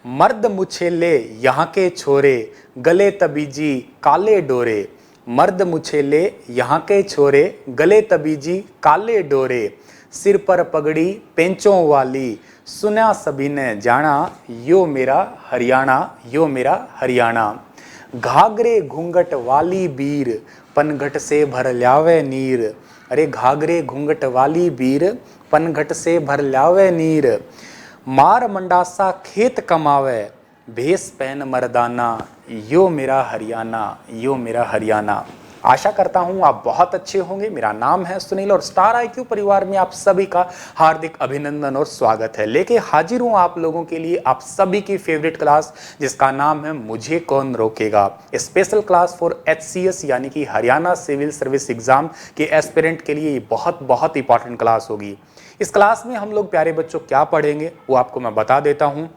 मर्द मुछेले यहाँ के छोरे, गले तबीजी काले डोरे। मर्द मुछेले यहाँ के छोरे, गले तबीजी काले डोरे। सिर पर पगड़ी पेंचों वाली, सुना सभी ने जाना, यो मेरा हरियाणा, यो मेरा हरियाणा। घाघरे घूंघट वाली बीर, पनघट से भर ल्यावे नीर। अरे घाघरे घूंघट वाली बीर, पनघट से भर ल्यावे नीर। मार मंडासा खेत कमावे, भेस पहन मर्दाना, यो मेरा हरियाणा, यो मेरा हरियाणा। आशा करता हूं आप बहुत अच्छे होंगे। मेरा नाम है सुनील और स्टार IQ परिवार में आप सभी का हार्दिक अभिनंदन और स्वागत है। लेके हाजिर हूं आप लोगों के लिए आप सभी की फेवरेट क्लास, जिसका नाम है मुझे कौन रोकेगा। स्पेशल क्लास फॉर HCS यानी कि हरियाणा सिविल सर्विस एग्जाम के एस्पिरेंट के लिए ये बहुत इंपॉर्टेंट क्लास होगी। इस क्लास में हम लोग प्यारे बच्चों क्या पढ़ेंगे वो आपको मैं बता देता हूं।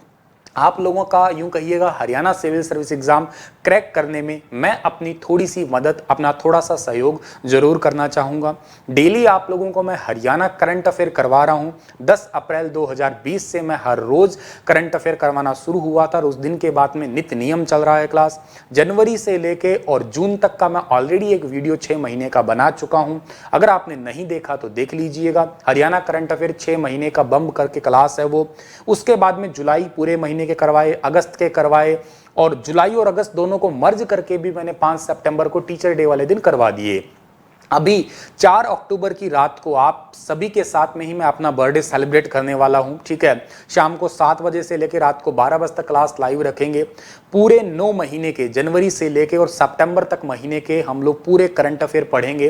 आप लोगों का यूं कहिएगा Haryana civil service exam crack करने में मैं अपनी थोड़ी सी मदद, अपना थोड़ा सा सहयोग जरूर करना चाहूँगा। डेली आप लोगों को मैं हरियाणा करंट अफेयर करवा रहा हूँ। 10 अप्रैल 2020 से मैं हर रोज़ करंट अफेयर करवाना शुरू हुआ था और उस दिन के बाद में नित्य नियम चल रहा है क्लास। जनवरी से लेके और जून तक का मैं ऑलरेडी एक वीडियो 6 महीने का बना चुका हूँ। अगर आपने नहीं देखा तो देख लीजिएगा। हरियाणा करंट अफेयर 6 महीने का बम्ब करके क्लास है वो। उसके बाद में जुलाई पूरे महीने के करवाए, अगस्त के करवाए और जुलाई और अगस्त दोनों को मर्ज करके भी मैंने 5 सितंबर को टीचर डे वाले दिन करवा दिए। अभी 4 अक्टूबर की रात को आप सभी के साथ में ही मैं अपना बर्थडे सेलिब्रेट करने वाला हूं। ठीक है, शाम को 7 बजे से लेकर रात को 12 बजे तक क्लास लाइव रखेंगे। पूरे 9 महीने के जनवरी से लेकर और सितंबर तक महीने के हम लोग पूरे करंट अफेयर पढ़ेंगे।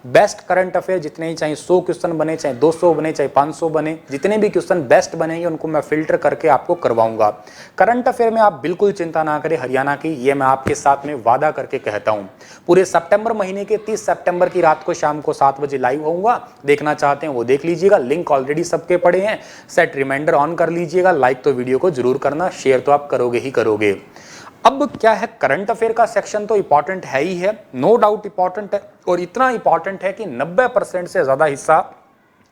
बेस्ट करंट अफेयर जितने ही चाहे 100 क्वेश्चन बने, चाहे 200 बने, चाहे 500 बने, जितने भी क्वेश्चन बेस्ट बनेंगे उनको मैं फिल्टर करके आपको करवाऊंगा। करंट अफेयर में आप बिल्कुल चिंता ना करें हरियाणा की, ये मैं आपके साथ में वादा करके कहता हूं। पूरे सितंबर महीने के 30 सितंबर की रात को शाम को 7 बजे लाइव होऊंगा। देखना चाहते हैं वो देख लीजिएगा। लिंक ऑलरेडी सबके पड़े हैं। सेट रिमाइंडर ऑन कर लीजिएगा। लाइक तो वीडियो को जरूर करना, शेयर तो आप करोगे ही करोगे। अब क्या है, करंट अफेयर का सेक्शन तो इंपॉर्टेंट है ही है, नो डाउट इंपॉर्टेंट है और इतना इंपॉर्टेंट है कि 90% से ज्यादा हिस्सा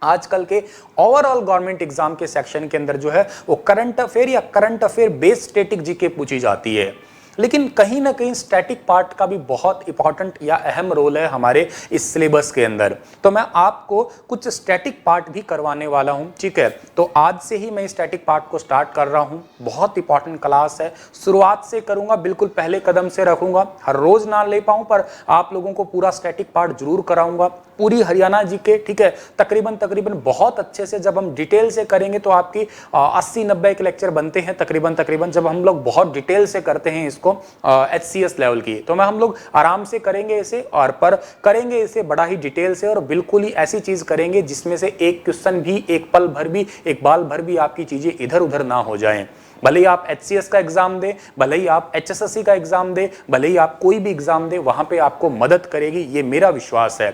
आजकल के ओवरऑल गवर्नमेंट एग्जाम के सेक्शन के अंदर जो है वो करंट अफेयर या current affair based static GK पूछी जाती है। लेकिन कहीं ना कहीं स्टैटिक पार्ट का भी बहुत इंपॉर्टेंट या अहम रोल है हमारे इस सिलेबस के अंदर। तो मैं आपको कुछ स्टैटिक पार्ट भी करवाने वाला हूं। ठीक है, तो आज से ही मैं स्टैटिक पार्ट को स्टार्ट कर रहा हूं। बहुत इंपॉर्टेंट क्लास है, शुरुआत से करूंगा, बिल्कुल पहले कदम से रखूंगा। हर रोज ना ले पाऊं पर आप लोगों को पूरा स्टैटिक पार्ट जरूर कराऊंगा। पूरी हरियाणा जीके, ठीक है, तकरीबन बहुत अच्छे से जब हम डिटेल से करेंगे तो आपकी 80-90 के लेक्चर बनते हैं तकरीबन जब हम लोग बहुत डिटेल से करते हैं इसको HCS लेवल की। तो हम लोग आराम से करेंगे इसे और पर करेंगे इसे बड़ा ही डिटेल से और बिल्कुल ही ऐसी चीज करेंगे जिसमें से एक क्वेश्चन भी, एक पल भर भी, एक बाल भर भी आपकी चीजें इधर उधर ना हो जाएं। भले ही आप HCS का एग्जाम दे, भले ही आप HSSC का एग्जाम दे, भले ही आप कोई भी एग्जाम दे, वहां पे आपको मदद करेगी, ये मेरा विश्वास है।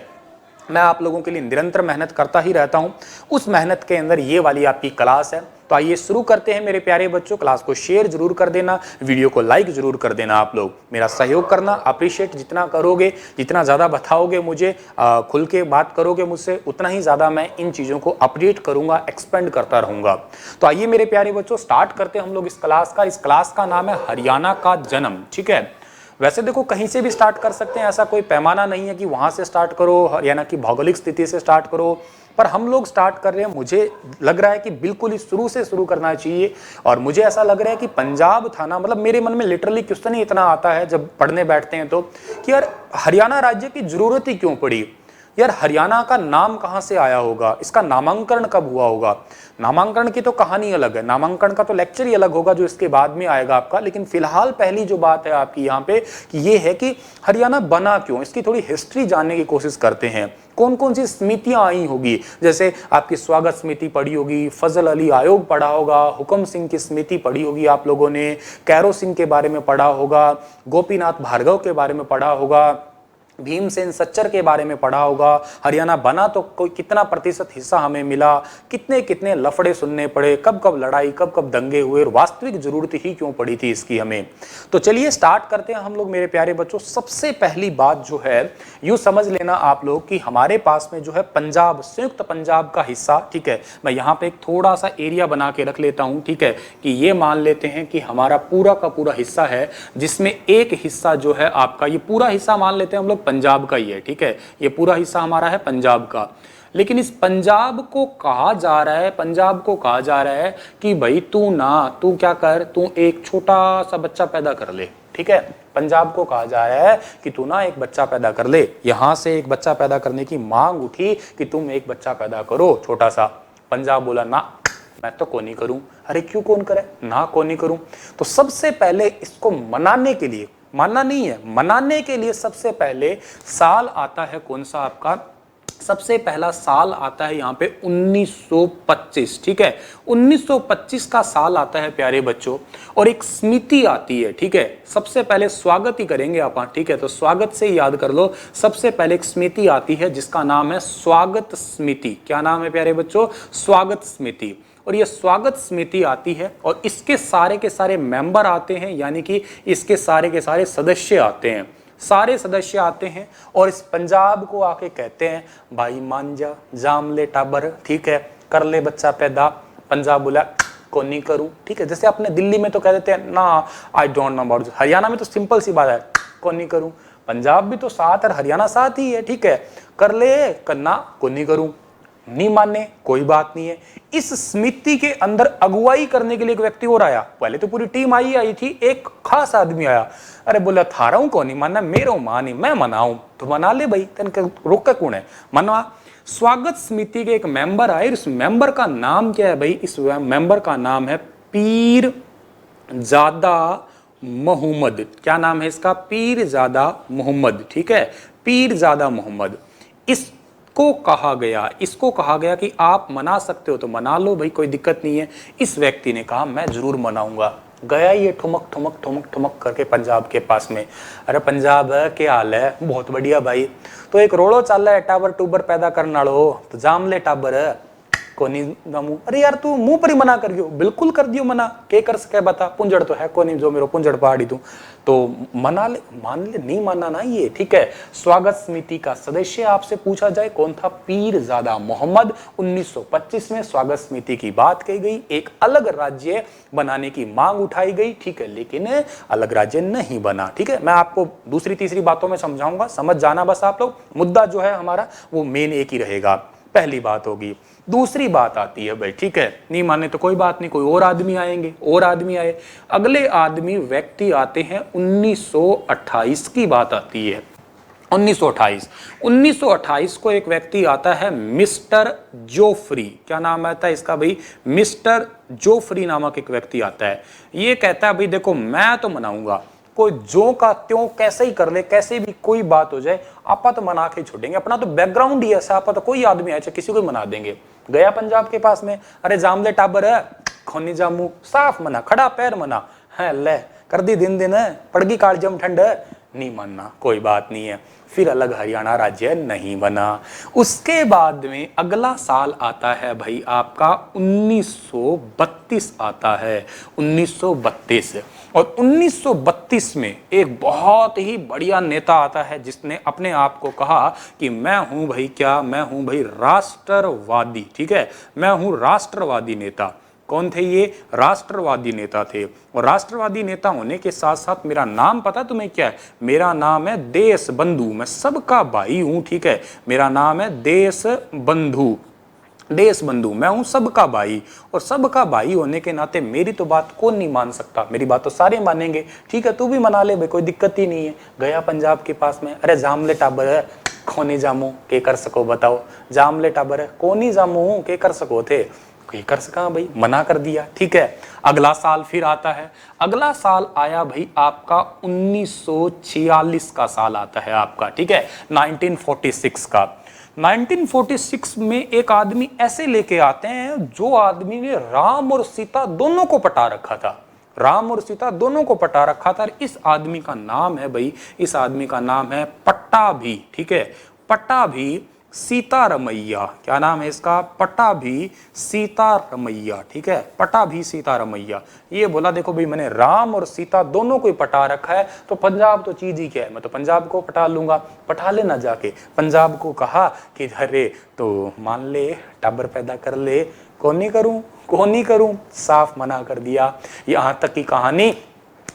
मैं आप लोगों के लिए निरंतर मेहनत करता ही रहता हूं। उस मेहनत के अंदर ये वाली आपकी क्लास है। तो आइए शुरू करते हैं मेरे प्यारे बच्चों। क्लास को शेयर जरूर कर देना, वीडियो को लाइक जरूर कर देना। आप लोग मेरा सहयोग करना, अप्रिशिएट जितना करोगे, जितना ज़्यादा बताओगे मुझे, खुल के बात करोगे मुझसे, उतना ही ज़्यादा मैं इन चीज़ों को अपडेट करूँगा, एक्सपेंड करता रहूँगा। तो आइए मेरे प्यारे बच्चों स्टार्ट करते हैं हम लोग इस क्लास का। इस क्लास का नाम है हरियाणा का जन्म। ठीक है, वैसे देखो कहीं से भी स्टार्ट कर सकते हैं, ऐसा कोई पैमाना नहीं है कि वहां से स्टार्ट करो, हरियाणा की भौगोलिक स्थिति से स्टार्ट करो, पर हम लोग स्टार्ट कर रहे हैं। मुझे लग रहा है कि बिल्कुल ही शुरू से शुरू करना चाहिए और मुझे ऐसा लग रहा है कि पंजाब था ना, मतलब मेरे मन में लिटरली क्वेश्चन ही इतना आता है जब पढ़ने बैठते हैं तो कि यार हरियाणा राज्य की जरूरत ही क्यों पड़ी। यार हरियाणा का नाम कहां से आया होगा, इसका नामांकन कब हुआ होगा। नामांकन की तो कहानी अलग है, नामांकन का तो लेक्चर ही अलग होगा जो इसके बाद में आएगा आपका। लेकिन फिलहाल पहली जो बात है आपकी यहाँ पे कि ये है कि हरियाणा बना क्यों, इसकी थोड़ी हिस्ट्री जानने की कोशिश करते हैं। कौन कौन सी समितियां आई होगी, जैसे आपकी स्वागत समिति पढ़ी होगी, फजल अली आयोग पढ़ा होगा, हुक्म सिंह की समिति पढ़ी होगी आप लोगों ने, कैरो सिंह के बारे में पढ़ा होगा, गोपीनाथ भार्गव के बारे में पढ़ा होगा, भीमसेन सच्चर के बारे में पढ़ा होगा। हरियाणा बना तो कोई कितना प्रतिशत हिस्सा हमें मिला, कितने कितने लफड़े सुनने पड़े, कब कब लड़ाई, कब कब दंगे हुए और वास्तविक जरूरत ही क्यों पड़ी थी इसकी हमें। तो चलिए स्टार्ट करते हैं हम लोग मेरे प्यारे बच्चों। सबसे पहली बात जो है यूं समझ लेना आप लोग कि हमारे पास में जो है पंजाब, संयुक्त पंजाब का हिस्सा, ठीक है, मैं यहाँ पे एक थोड़ा सा एरिया बना के रख लेता हूँ, ठीक है, कि ये मान लेते हैं कि हमारा पूरा का पूरा हिस्सा है, जिसमें एक हिस्सा जो है आपका, ये पूरा हिस्सा मान लेते हैं हम लोग पंजाब का ही है, ठीक है, ये पूरा हिस्सा हमारा है पंजाब का। लेकिन इस पंजाब को कहा जा रहा है, पंजाब को कहा जा रहा है कि भाई तू क्या कर, तू एक छोटा सा बच्चा पैदा कर ले, ठीक है। पंजाब को कहा जा रहा है कि तू ना एक बच्चा पैदा कर ले। यहां से एक बच्चा पैदा करने की मांग उठी कि तुम एक बच्चा पैदा करो छोटा सा। पंजाब बोला ना, मैं तो कौन नहीं करूं। अरे क्यों कौन करे, ना कौन नहीं करूं। तो सबसे पहले इसको मनाने के लिए, मानना नहीं है, मनाने के लिए सबसे पहले साल आता है कौन सा आपका, सबसे पहला साल आता है यहाँ पे 1925, ठीक है, 1925 का साल आता है प्यारे बच्चों। और एक समिति आती है, ठीक है, सबसे पहले स्वागत ही करेंगे आप, ठीक है, तो स्वागत से याद कर लो। सबसे पहले एक समिति आती है जिसका नाम है स्वागत समिति। क्या नाम है प्यारे बच्चों, स्वागत समिति। और ये स्वागत समिति आती है और इसके सारे के सारे मेंबर आते हैं, यानी कि इसके सारे के सारे सदस्य आते हैं, सारे सदस्य आते हैं और इस पंजाब को आके कहते हैं भाई मान जा, जाम ले टाबर, ठीक है, कर ले बच्चा पैदा। पंजाब बोला को नहीं करूं, ठीक है, जैसे अपने दिल्ली में तो कह देते हैं ना I don't know about, Haryana में तो सिंपल सी बात है को नहीं करूं। पंजाब भी तो साथ और हरियाणा साथ ही है, ठीक है, कर ले करना, को नहीं करूं, नहीं माने कोई बात नहीं है। इस समिति के अंदर अगुवाई करने के लिए एक व्यक्ति और आया। पहले तो पूरी टीम आई थी, एक खास आदमी आया। अरे बोला थारा हूं कौन नहीं मानना, मेरा मान ही मैं मनाऊं, तो मना ले भाई, तेन रोक कौन है, मनवा। स्वागत समिति के एक मेंबर आए, इस मेंबर का नाम क्या है भाई, इस मेंबर का नाम है पीरजादा मोहम्मद। क्या नाम है इसका, पीरजादा मोहम्मद, ठीक है, पीरजादा मोहम्मद। इसको कहा गया कि आप मना सकते हो तो मना लो भाई, कोई दिक्कत नहीं है। इस व्यक्ति ने कहा मैं जरूर मनाऊंगा। गया ये ठुमक ठुमक ठुमक ठुमक करके पंजाब के पास में। अरे पंजाब क्या हाल है, बहुत बढ़िया भाई, तो एक रोड़ो चल रहा है टाबर टूबर पैदा करने वालो, तो जाम ले टाबर कोनी मुंह। अरे यार तू मुंह पर ही मना कर दियो, बिल्कुल कर दियो मना, के कर सके बता, पुंजड़ तो है कोनी जो मेरो पुंजड़ पहाड़ी तू, तो मना ले, मान ले, नहीं मानना ना ये, ठीक है। स्वागत समिति का सदस्य आपसे पूछा जाए कौन था, पीरजादा मोहम्मद। 1925 में स्वागत समिति की बात कही गई, एक अलग राज्य बनाने की मांग उठाई गई, ठीक है, लेकिन अलग राज्य नहीं बना, ठीक है। मैं आपको दूसरी तीसरी बातों में समझाऊंगा, समझ जाना बस आप लोग, मुद्दा जो है हमारा वो मेन एक ही रहेगा। पहली बात होगी। दूसरी बात आती है भाई, ठीक है, नहीं माने तो कोई बात नहीं, कोई और आदमी आएंगे, और आदमी आए, अगले आदमी व्यक्ति आते हैं। 1928 की बात आती है, 1928 को एक व्यक्ति आता है मिस्टर जोफ्री। क्या नाम आता है इसका भाई, मिस्टर जोफ्री नामक एक व्यक्ति आता है। ये कहता है भाई देखो मैं तो मनाऊंगा, कोई जो का त्यों कैसे ही कर ले, कैसे भी कोई बात हो जाए, आपा तो मना के छोड़ेंगे, अपना तो बैकग्राउंड ही ऐसा, आपा तो कोई आदमी आए किसी को मना देंगे। गया पंजाब के पास में, अरे जामले टाबर है, खोनी जामू, साफ मना, खड़ा पैर मना है, ले कर दी दिन दिन है, पड़गी कालजम ठंड है, नहीं मानना कोई बात नहीं है। फिर अलग हरियाणा राज्य नहीं बना। उसके बाद में अगला साल आता है भाई आपका 1932 आता है, 1932। और 1932 में एक बहुत ही बढ़िया नेता आता है जिसने अपने आप को कहा कि मैं हूं भाई क्या, मैं हूं भाई राष्ट्रवादी, ठीक है, मैं हूं राष्ट्रवादी नेता। कौन थे ये, राष्ट्रवादी नेता थे। और राष्ट्रवादी नेता होने के साथ साथ मेरा नाम पता तुम्हें क्या है, मेरा नाम है देश बंधु, मैं सबका भाई हूं, ठीक है, मेरा नाम है देश बंधु, देश बंधु, मैं हूं सबका भाई। और सबका भाई होने के नाते मेरी तो बात कौन नहीं मान सकता, मेरी बात तो सारे मानेंगे, ठीक है, तू भी मना ले भाई, कोई दिक्कत ही नहीं है। गया पंजाब के पास में, अरे जामले टाबर है, खोनी जामू के कर सको बताओ, जामले टाबर है, कोनी जामू के कर सको थे, कर सका भाई, मना कर दिया, ठीक है। अगला साल फिर आता है, अगला साल आया भाई आपका 1946 का साल आता है आपका, ठीक है, 1946 का। 1946 में एक आदमी ऐसे लेके आते हैं जो आदमी ने राम और सीता दोनों को पटा रखा था। राम और सीता दोनों को पटा रखा था। इस आदमी का नाम है भाई, इस आदमी का नाम है पट्टाभी, ठीक है, पट्टाभी सीतारमैया। क्या नाम है इसका? पट्टाभी सीतारमैया, ठीक है, पट्टाभी सीतारमैया। ये बोला देखो भाई मैंने राम और सीता दोनों को ही पटा रखा है, तो पंजाब तो चीज ही क्या है, मैं तो पंजाब को पटा लूंगा। पटा लेना जाके पंजाब को कहा कि अरे तो मान ले टाबर पैदा कर ले, कौन नहीं करूं, साफ मना कर दिया। यहां तक की कहानी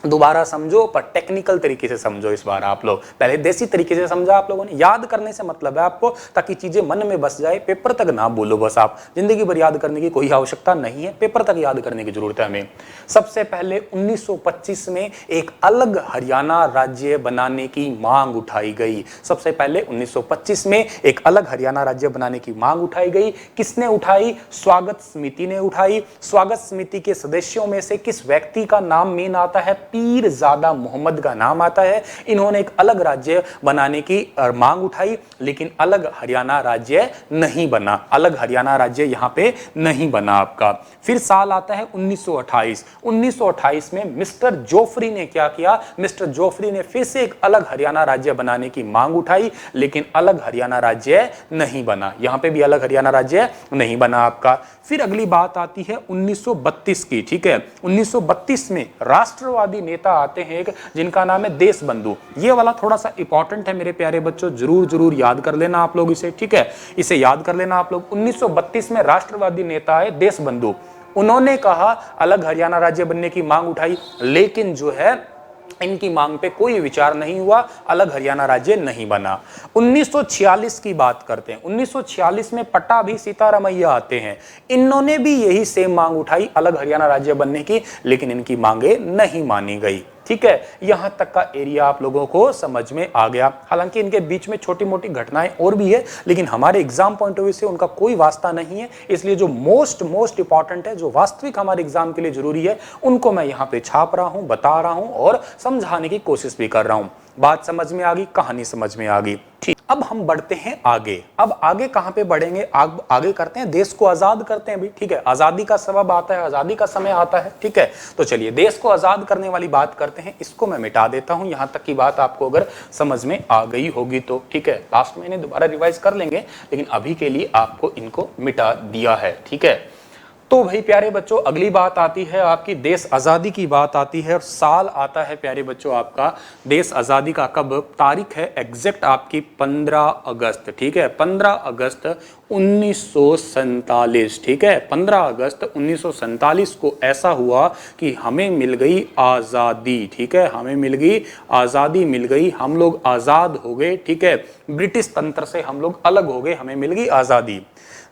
दोबारा समझो, पर टेक्निकल तरीके से समझो इस बार आप लोग। पहले देसी तरीके से समझा आप लोगों ने, याद करने से मतलब है आपको, ताकि चीजें मन में बस जाए, पेपर तक ना बोलो बस। आप जिंदगी भर याद करने की कोई आवश्यकता नहीं है, पेपर तक याद करने की जरूरत है हमें। सबसे पहले 1925 में एक अलग हरियाणा राज्य बनाने की मांग उठाई गई। सबसे पहले 1925 में एक अलग हरियाणा राज्य बनाने की मांग उठाई गई। किसने उठाई? स्वागत समिति ने उठाई। स्वागत समिति के सदस्यों में से किस व्यक्ति का नाम मेन आता है? पीरजादा मोहम्मद का नाम आता है। इन्होंने एक अलग राज्य बनाने की मांग उठाई, लेकिन अलग हरियाणा राज्य नहीं बना। अलग हरियाणा राज्य यहां पे नहीं बना आपका। फिर साल आता है 1928। 1928 में मिस्टर जोफरी ने क्या किया? मिस्टर जोफरी ने फिर से एक अलग हरियाणा राज्य बनाने की मांग उठाई, लेकिन अलग हरियाणा राज्य नहीं बना। यहां पे भी अलग हरियाणा राज्य नहीं बना आपका। फिर अगली बात आती है 1932 की, ठीक है। 1932 में राष्ट्रवादी नेता आते हैं एक, जिनका नाम है देश बंधु। ये वाला थोड़ा सा इंपॉर्टेंट है मेरे प्यारे बच्चों, जरूर याद कर लेना आप लोग इसे, ठीक है, इसे याद कर लेना आप लोग। 1932 में राष्ट्रवादी नेता है देश बंधु। उन्होंने कहा अलग हरियाणा राज्य बनने की मांग उठाई, लेकिन जो है इनकी मांग पे कोई विचार नहीं हुआ, अलग हरियाणा राज्य नहीं बना। 1946 की बात करते हैं। 1946 में पट्टाभी सीतारमैया आते हैं। इन्होंने भी यही सेम मांग उठाई, अलग हरियाणा राज्य बनने की, लेकिन इनकी मांगे नहीं मानी गई, ठीक है। यहां तक का एरिया आप लोगों को समझ में आ गया। हालांकि इनके बीच में छोटी मोटी घटनाएं और भी है, लेकिन हमारे एग्जाम पॉइंट ऑफ व्यू से उनका कोई वास्ता नहीं है। इसलिए जो मोस्ट इंपॉर्टेंट है, जो वास्तविक हमारे एग्जाम के लिए जरूरी है, उनको मैं यहां पे छाप रहा हूं, बता रहा हूं और समझाने की कोशिश भी कर रहा हूं। बात समझ में आ गई, कहानी समझ में आ गई, ठीक। अब हम बढ़ते हैं आगे। अब आगे कहां पे बढ़ेंगे? आगे करते हैं, देश को आजाद करते हैं भी, ठीक है। आजादी का सबब आता है, आजादी का समय आता है, ठीक है। तो चलिए देश को आजाद करने वाली बात करते हैं। इसको मैं मिटा देता हूं, यहां तक की बात आपको अगर समझ में आ गई होगी तो, ठीक है। लास्ट में इन्हें दोबारा रिवाइज कर लेंगे, लेकिन अभी के लिए आपको इनको मिटा दिया है, ठीक है। तो भाई प्यारे बच्चों, अगली बात आती है आपकी देश आज़ादी की बात आती है, और साल आता है प्यारे बच्चों आपका देश आज़ादी का कब? तारीख है एग्जैक्ट आपकी 15 अगस्त, ठीक है, 15 अगस्त 1947, ठीक है। 15 अगस्त 1947 को ऐसा हुआ कि हमें मिल गई आज़ादी, ठीक है, हमें मिल गई आज़ादी, मिल गई, हम लोग आज़ाद हो गए, ठीक है। ब्रिटिश तंत्र से हम लोग अलग हो गए, हमें मिल गई आज़ादी।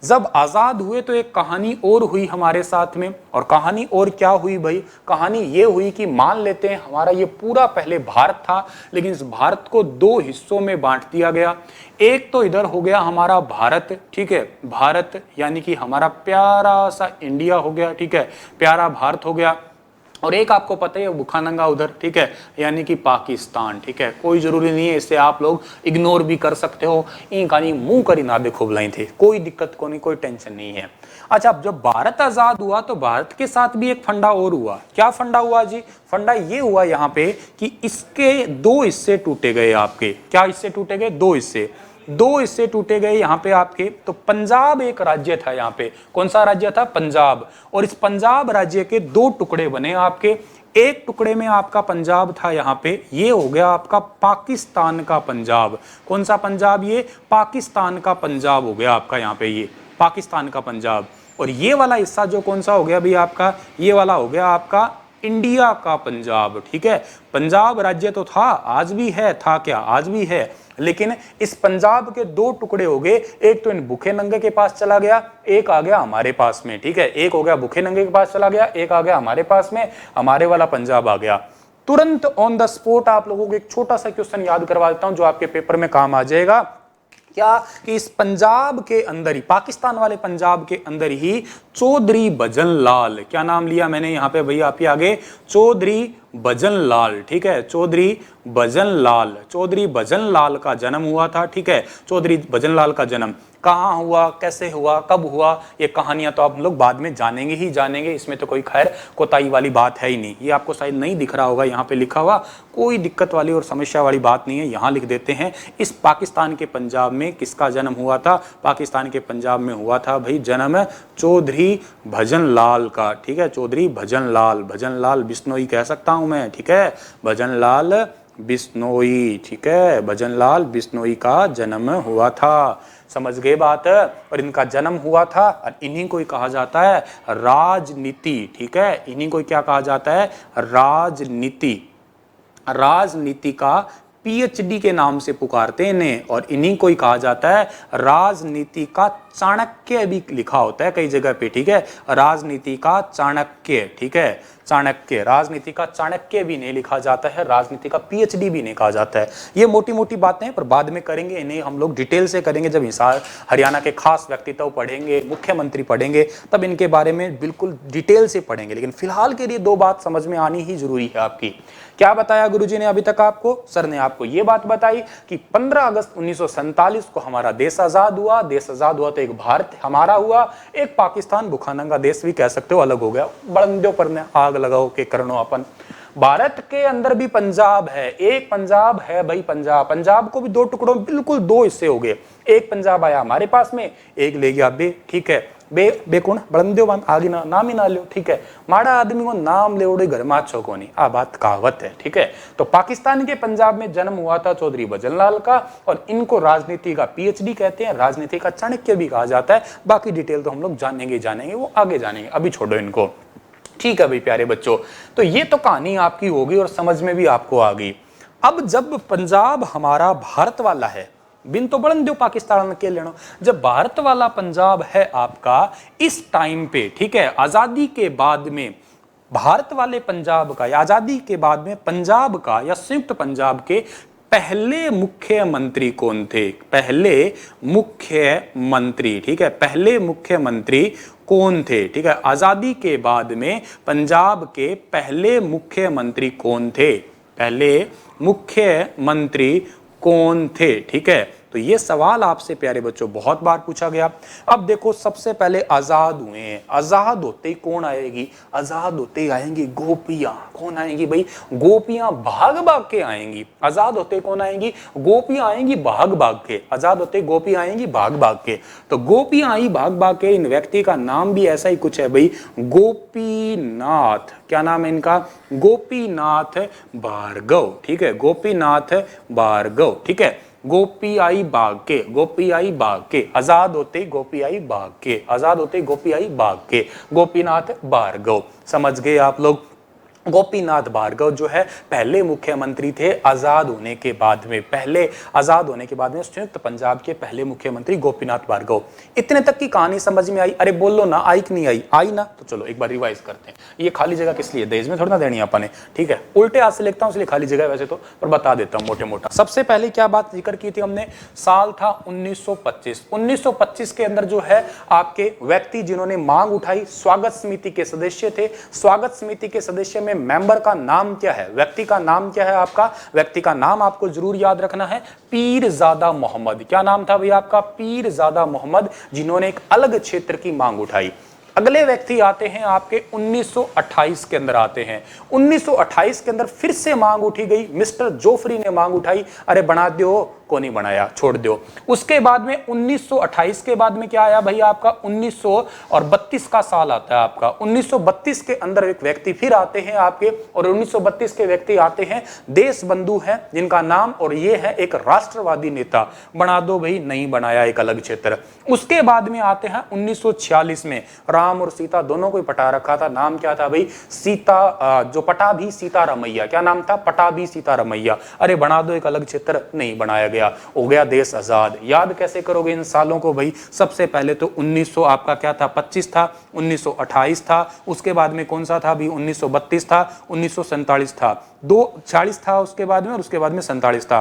जब आजाद हुए तो एक कहानी और हुई हमारे साथ में, और कहानी और क्या हुई भाई? कहानी ये हुई कि मान लेते हैं हमारा ये पूरा पहले भारत था, लेकिन इस भारत को दो हिस्सों में बांट दिया गया। एक तो इधर हो गया हमारा भारत, ठीक है, भारत यानी कि हमारा प्यारा सा इंडिया हो गया, ठीक है, प्यारा भारत हो गया। और एक आपको पता है बुखानंगा उधर, ठीक है, यानी कि पाकिस्तान, ठीक है। कोई जरूरी नहीं है, इससे आप लोग इग्नोर भी कर सकते हो। कहानी मुंह करी ना देखो बुलाई थे, कोई दिक्कत को नहीं, कोई टेंशन नहीं है। अच्छा, अब जब भारत आजाद हुआ तो भारत के साथ भी एक फंडा और हुआ। क्या फंडा हुआ जी? फंडा ये हुआ यहाँ पे कि इसके दो हिस्से टूटे गए आपके। क्या हिस्से टूटे गए? दो हिस्से टूटे गए यहाँ पे आपके। तो पंजाब एक राज्य था यहाँ पे। कौन सा राज्य था? पंजाब। और इस पंजाब राज्य के दो टुकड़े बने आपके। एक टुकड़े में आपका पंजाब था यहाँ पे, ये हो गया आपका पाकिस्तान का पंजाब। कौन सा पंजाब? ये पाकिस्तान का पंजाब हो गया आपका यहाँ पे, ये पाकिस्तान का पंजाब। और ये वाला हिस्सा जो कौन सा हो गया भाई आपका? ये वाला हो गया आपका इंडिया का पंजाब, ठीक है। पंजाब राज्य तो था, आज भी है, था क्या? आज भी है। लेकिन इस पंजाब के दो टुकड़े हो गए। एक तो इन भूखे नंगे के पास चला गया, एक आ गया हमारे पास में, ठीक है। एक हो गया भूखे नंगे के पास चला गया, एक आ गया हमारे पास में, हमारे वाला पंजाब आ गया। तुरंत ऑन द स्पॉट आप लोगों को एक छोटा सा क्वेश्चन याद करवा देता हूं, जो आपके पेपर में काम आ जाएगा। क्या कि इस पंजाब के अंदर ही, पाकिस्तान वाले पंजाब के अंदर ही चौधरी भजन लाल, क्या नाम लिया मैंने यहाँ पे भैया आपके आगे? चौधरी भजन लाल, ठीक है, चौधरी भजन लाल, चौधरी भजन लाल का जन्म हुआ था, ठीक है। चौधरी भजन लाल का जन्म कहाँ हुआ, कैसे हुआ, कब हुआ, ये कहानियां तो आप लोग बाद में जानेंगे ही जानेंगे, इसमें तो कोई खैर कोताही वाली बात है ही नहीं। ये आपको शायद नहीं दिख रहा होगा यहाँ पे लिखा हुआ, कोई दिक्कत वाली और समस्या वाली बात नहीं है, यहाँ लिख देते हैं। इस पाकिस्तान के पंजाब में किसका जन्म हुआ था? पाकिस्तान के पंजाब में हुआ था भाई जन्म चौधरी भजन लाल का, ठीक है, चौधरी भजन लाल बिश्नोई कह सकता हूं मैं, ठीक है, भजन लाल बिश्नोई, ठीक है, भजन लाल बिश्नोई का जन्म हुआ था। समझ गए बात? और इनका जन्म हुआ था और इन्हीं को ही कहा जाता है राजनीति, ठीक है, इन्हीं को क्या कहा जाता है? राजनीति। राजनीति का पीएचडी के नाम से पुकारते हैं इन्हें, और इन्हीं को ही कहा जाता है राजनीति का चाणक्य भी लिखा होता है कई जगह पे, ठीक है, राजनीति का चाणक्य, ठीक है, चाणक्य, राजनीति का चाणक्य भी नहीं लिखा जाता है, राजनीति का पीएचडी भी नहीं कहा जाता है। ये मोटी मोटी बातें हैं पर बाद में करेंगे, इन्हें हम लोग डिटेल से करेंगे जब हिसार हरियाणा के खास व्यक्तित्व पढ़ेंगे, मुख्यमंत्री पढ़ेंगे, तब इनके बारे में बिल्कुल डिटेल से पढ़ेंगे। लेकिन फिलहाल के लिए दो बात समझ में आनी ही जरूरी है आपकी। क्या बताया गुरुजी ने अभी तक आपको? सर ने आपको ये बात बताई कि 15 अगस्त 1947 को हमारा देश आजाद हुआ। देश आजाद हुआ तो एक भारत हमारा हुआ, एक पाकिस्तान भूखानंगा देश भी कह सकते हो अलग हो गया। बड़ंदों पर ने आग लगाओ के करणो अपन। भारत के अंदर भी पंजाब है, एक पंजाब है भाई, पंजाब, पंजाब को भी दो टुकड़ों बिल्कुल दो हिस्से हो गए। एक पंजाब आया हमारे पास में, एक ले गया बे, ठीक है, बेकुण बड़ंदो बंद आगे ना नाम ही ना लो, ठीक है, माड़ा आदमी को नाम ले उड़े घर में अच्छो को नहीं, आ बात कहावत है, ठीक है। तो पाकिस्तान के पंजाब में जन्म हुआ था चौधरी भजन लाल का, और इनको राजनीति का पीएचडी कहते हैं, राजनीति का चाणक्य भी कहा जाता है। बाकी डिटेल तो हम लोग जानेंगे, वो आगे जानेंगे, अभी छोड़ो इनको, ठीक है भाई प्यारे बच्चों। तो ये तो कहानी आपकी होगी और समझ में भी आपको आ गई। अब जब पंजाब हमारा भारत वाला है, बिन तो बड़न दो पाकिस्तान के लेना, जब भारत वाला पंजाब है आपका इस टाइम पे, ठीक है, आजादी के बाद में भारत वाले पंजाब का या आजादी के बाद में पंजाब का या संयुक्त पंजाब के पहले मुख्यमंत्री कौन थे? पहले मुख्यमंत्री, ठीक है, पहले मुख्यमंत्री कौन थे? ठीक है, आजादी के बाद में पंजाब के पहले मुख्यमंत्री कौन थे? पहले मुख्यमंत्री कौन थे? ठीक है, तो ये सवाल आपसे प्यारे बच्चों बहुत बार पूछा गया। अब देखो सबसे पहले आजाद हुए हैं, आजाद होते ही कौन आएगी? आजाद होते ही आएंगी गोपियां। कौन आएंगी भाई? गोपियां भाग भाग के आएंगी। आजाद होते कौन आएंगी? गोपियां आएंगी भाग भाग के। आजाद होते गोपी आएंगी भाग भाग के। तो गोपियां आई भाग भाग के। इन व्यक्ति का नाम भी ऐसा ही कुछ है भाई, गोपीनाथ। क्या नाम है इनका? गोपीनाथ भार्गव। ठीक है, गोपीनाथ भार्गव। ठीक है, गोपी आई भाग के, गोपी आई भाग के। आजाद होते गोपी आई भाग के, आजाद होते गोपी आई भाग के। गोपीनाथ भार्गव। समझ गए आप लोग? गोपीनाथ भार्गव जो है पहले मुख्यमंत्री थे आजाद होने के बाद में। पहले आजाद होने के बाद में संयुक्त पंजाब के पहले मुख्यमंत्री गोपीनाथ भार्गव। इतने तक की कहानी समझ में आई? अरे बोलो ना, आई कि नहीं आई? आई ना? तो चलो एक बार रिवाइज करते हैं। ये खाली जगह किस लिए? दहेज में थोड़ा ना देनी अपन ने। ठीक है, उल्टे हाथ से लिखता हूं इसलिए खाली जगह वैसे तो, पर बता देता हूं मोटे मोटा। सबसे पहले क्या बात जिक्र की थी हमने? साल था 1925। 1925 के अंदर जो है आपके व्यक्ति जिन्होंने मांग उठाई, स्वागत समिति के सदस्य थे। स्वागत समिति के सदस्य में मेंबर का नाम क्या है? व्यक्ति का नाम क्या है आपका? व्यक्ति का नाम आपको जरूर याद रखना है, पीरजादा मोहम्मद। क्या नाम था भैया आपका? पीरजादा मोहम्मद, जिन्होंने एक अलग क्षेत्र की मांग उठाई। अगले व्यक्ति आते हैं आपके 1928 के अंदर आते हैं। 1928 के अंदर फिर से मांग उठी गई, मिस्टर जोफरी ने मांग उठाई, अरे बना दो, को नहीं बनाया, छोड़ दो। उसके बाद में 1928 के बाद में क्या आया भाई आपका? 1932 का साल आता है आपका। 1932 के अंदर एक व्यक्ति फिर आते हैं आपके, और 1932 के व्यक्ति आते हैं देश बंधु हैं जिनका नाम, और ये है एक राष्ट्रवादी नेता। बना दो भाई, नहीं बनाया, एक अलग क्षेत्र। उसके बाद में आते हैं 1946 में, राम और सीता दोनों को पटा रखा था। नाम क्या था भाई? सीता, जो पटाभी सीतारामैया। क्या नाम था? पटाभी सीतारामैया। अरे बना दो एक अलग क्षेत्र, नहीं बनाया गया, हो गया देश आजाद। याद कैसे करोगे इन सालों को भाई? सबसे पहले तो 1900 आपका क्या था? 25 था, 1928 था, उसके बाद में कौन सा था भी? 1932 था, 1947 था, 2 40 था उसके बाद में, और उसके बाद में 47 था।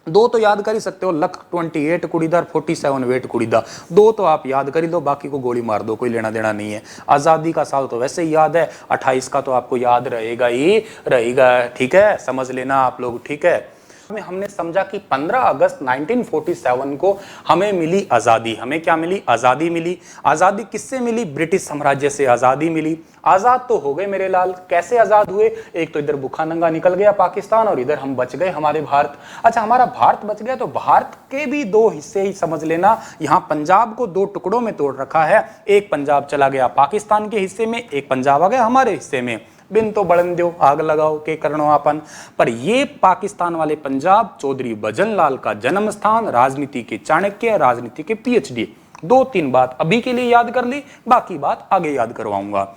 दो तो याद कर ही सकते हो, लक 28 कुड़ीदार 47 वेट कुड़ीदार, दो तो आप याद कर ही लो, बाकी को गोली मार दो, कोई लेना देना नहीं है। आज़ादी का साल तो वैसे ही याद है, 28 का तो आपको याद रहेगा ही रहेगा, ठीक है, समझ लेना आप लोग, ठीक है। हमने समझा कि 15 अगस्त 1947 को हमें मिली आज़ादी। हमें क्या मिली? आज़ादी मिली। आज़ादी किससे मिली? ब्रिटिश साम्राज्य से आज़ादी मिली। आज़ाद तो हो गए मेरे लाल, कैसे आज़ाद हुए? एक तो इधर भूखा नंगा निकल गया पाकिस्तान और इधर हम बच गए हमारे भारत। अच्छा, हमारा भारत बच गया तो भारत के भी दो हिस्से ही समझ लेना। यहाँ पंजाब को दो टुकड़ों में तोड़ रखा है, एक पंजाब चला गया पाकिस्तान के हिस्से में, एक पंजाब आ गया हमारे हिस्से में। बिन तो बढ़न दो, आग लगाओ के करणो आपन। पर ये पाकिस्तान वाले पंजाब चौधरी भजन लाल का जन्म स्थान, राजनीति के चाणक्य, राजनीति के पीएचडी। 2-3 बात अभी के लिए याद कर ली, बाकी बात आगे याद करवाऊंगा।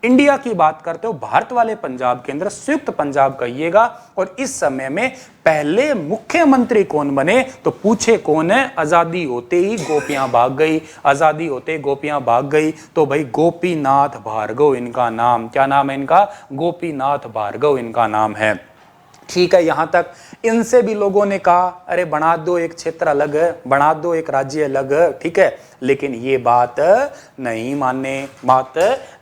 इंडिया की बात करते हो, भारत वाले पंजाब के अंदर संयुक्त पंजाब कहिएगा। और इस समय में पहले मुख्यमंत्री कौन बने? तो पूछे कौन है? आजादी होते ही गोपियां भाग गई, आजादी होते गोपियां भाग गई। तो भाई गोपीनाथ भार्गव इनका नाम, क्या नाम है इनका? गोपीनाथ भार्गव इनका नाम है, ठीक है। यहां तक इनसे भी लोगों ने कहा अरे बना दो एक क्षेत्र अलग, बना दो एक राज्य अलग, ठीक है, लेकिन ये बात नहीं माने, बात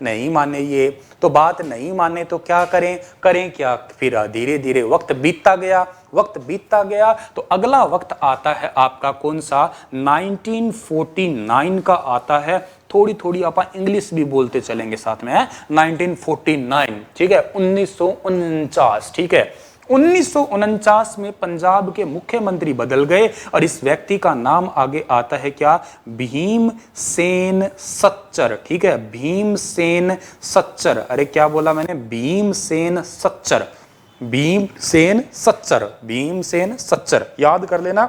नहीं माने ये। तो बात नहीं माने तो क्या करें? करें क्या? फिर धीरे धीरे वक्त बीतता गया, वक्त बीतता गया तो अगला वक्त आता है आपका कौन सा? 1949 का आता है। थोड़ी थोड़ी आप इंग्लिश भी बोलते चलेंगे साथ में, 1949, ठीक है, 1949, ठीक है। 1949 में पंजाब के मुख्यमंत्री बदल गए और इस व्यक्ति का नाम आगे आता है क्या? भीमसेन सच्चर, ठीक है, भीमसेन सच्चर। अरे क्या बोला मैंने? भीमसेन सच्चर, भीमसेन सच्चर, भीमसेन सच्चर, याद कर लेना,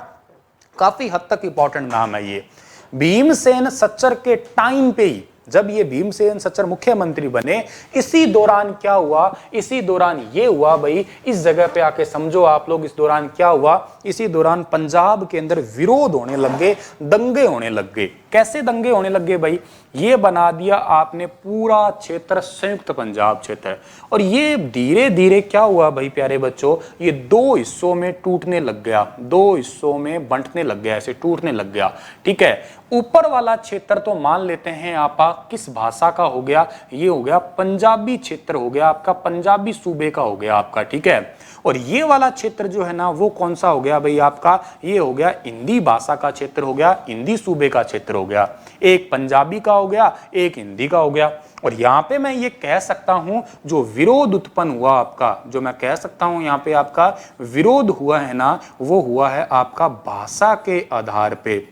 काफी हद तक इंपॉर्टेंट नाम है ये। भीमसेन सच्चर के टाइम पे ही, जब ये भीमसेन सच्चर मुख्यमंत्री बने, इसी दौरान क्या हुआ? इसी दौरान ये हुआ भाई, इस जगह पे आके समझो आप लोग, इस दौरान क्या हुआ? इसी दौरान पंजाब के अंदर विरोध होने लग गए, दंगे होने लग गए। कैसे दंगे होने लग गए भाई? ये बना दिया आपने पूरा क्षेत्र संयुक्त पंजाब क्षेत्र, और ये धीरे धीरे क्या हुआ भाई प्यारे बच्चों? ये दो हिस्सों में टूटने लग गया, दो हिस्सों में बंटने लग गया, ऐसे टूटने लग गया, ठीक है। ऊपर वाला क्षेत्र तो मान लेते हैं आप किस भाषा का हो गया? ये हो गया पंजाबी क्षेत्र हो गया आपका, पंजाबी सूबे का हो गया आपका, ठीक है। और ये वाला क्षेत्र जो है ना, वो कौन सा हो गया भाई आपका? ये हो गया हिंदी भाषा का क्षेत्र हो गया, हिंदी सूबे का क्षेत्र हो गया। एक पंजाबी का हो गया, एक हिंदी का हो गया। और यहाँ पे मैं ये कह सकता हूं, जो विरोध उत्पन्न हुआ आपका, जो मैं कह सकता हूं यहाँ पे आपका विरोध हुआ है ना, वो हुआ है आपका भाषा के आधार पे।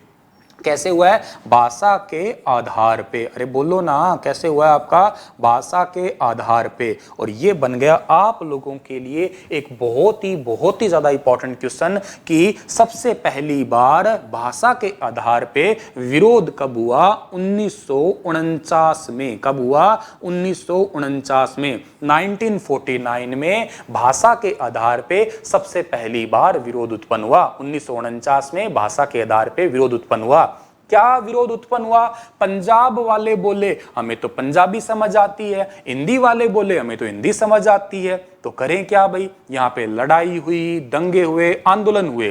कैसे हुआ है? भाषा के आधार पे। अरे बोलो ना, कैसे हुआ है आपका? भाषा के आधार पे। और ये बन गया आप लोगों के लिए एक बहुत ही ज्यादा इंपॉर्टेंट क्वेश्चन कि सबसे पहली बार भाषा के आधार पे विरोध कब हुआ? 1949 में। कब हुआ? 1949 में, 1949 में भाषा के आधार पे सबसे पहली बार विरोध उत्पन्न हुआ। 1949 में भाषा के आधार पे विरोध उत्पन्न हुआ। क्या विरोध उत्पन्न हुआ? पंजाब वाले बोले हमें तो पंजाबी समझ आती है, हिंदी वाले बोले हमें तो हिंदी समझ आती है, तो करें क्या भाई? यहाँ पे लड़ाई हुई, दंगे हुए, आंदोलन हुए।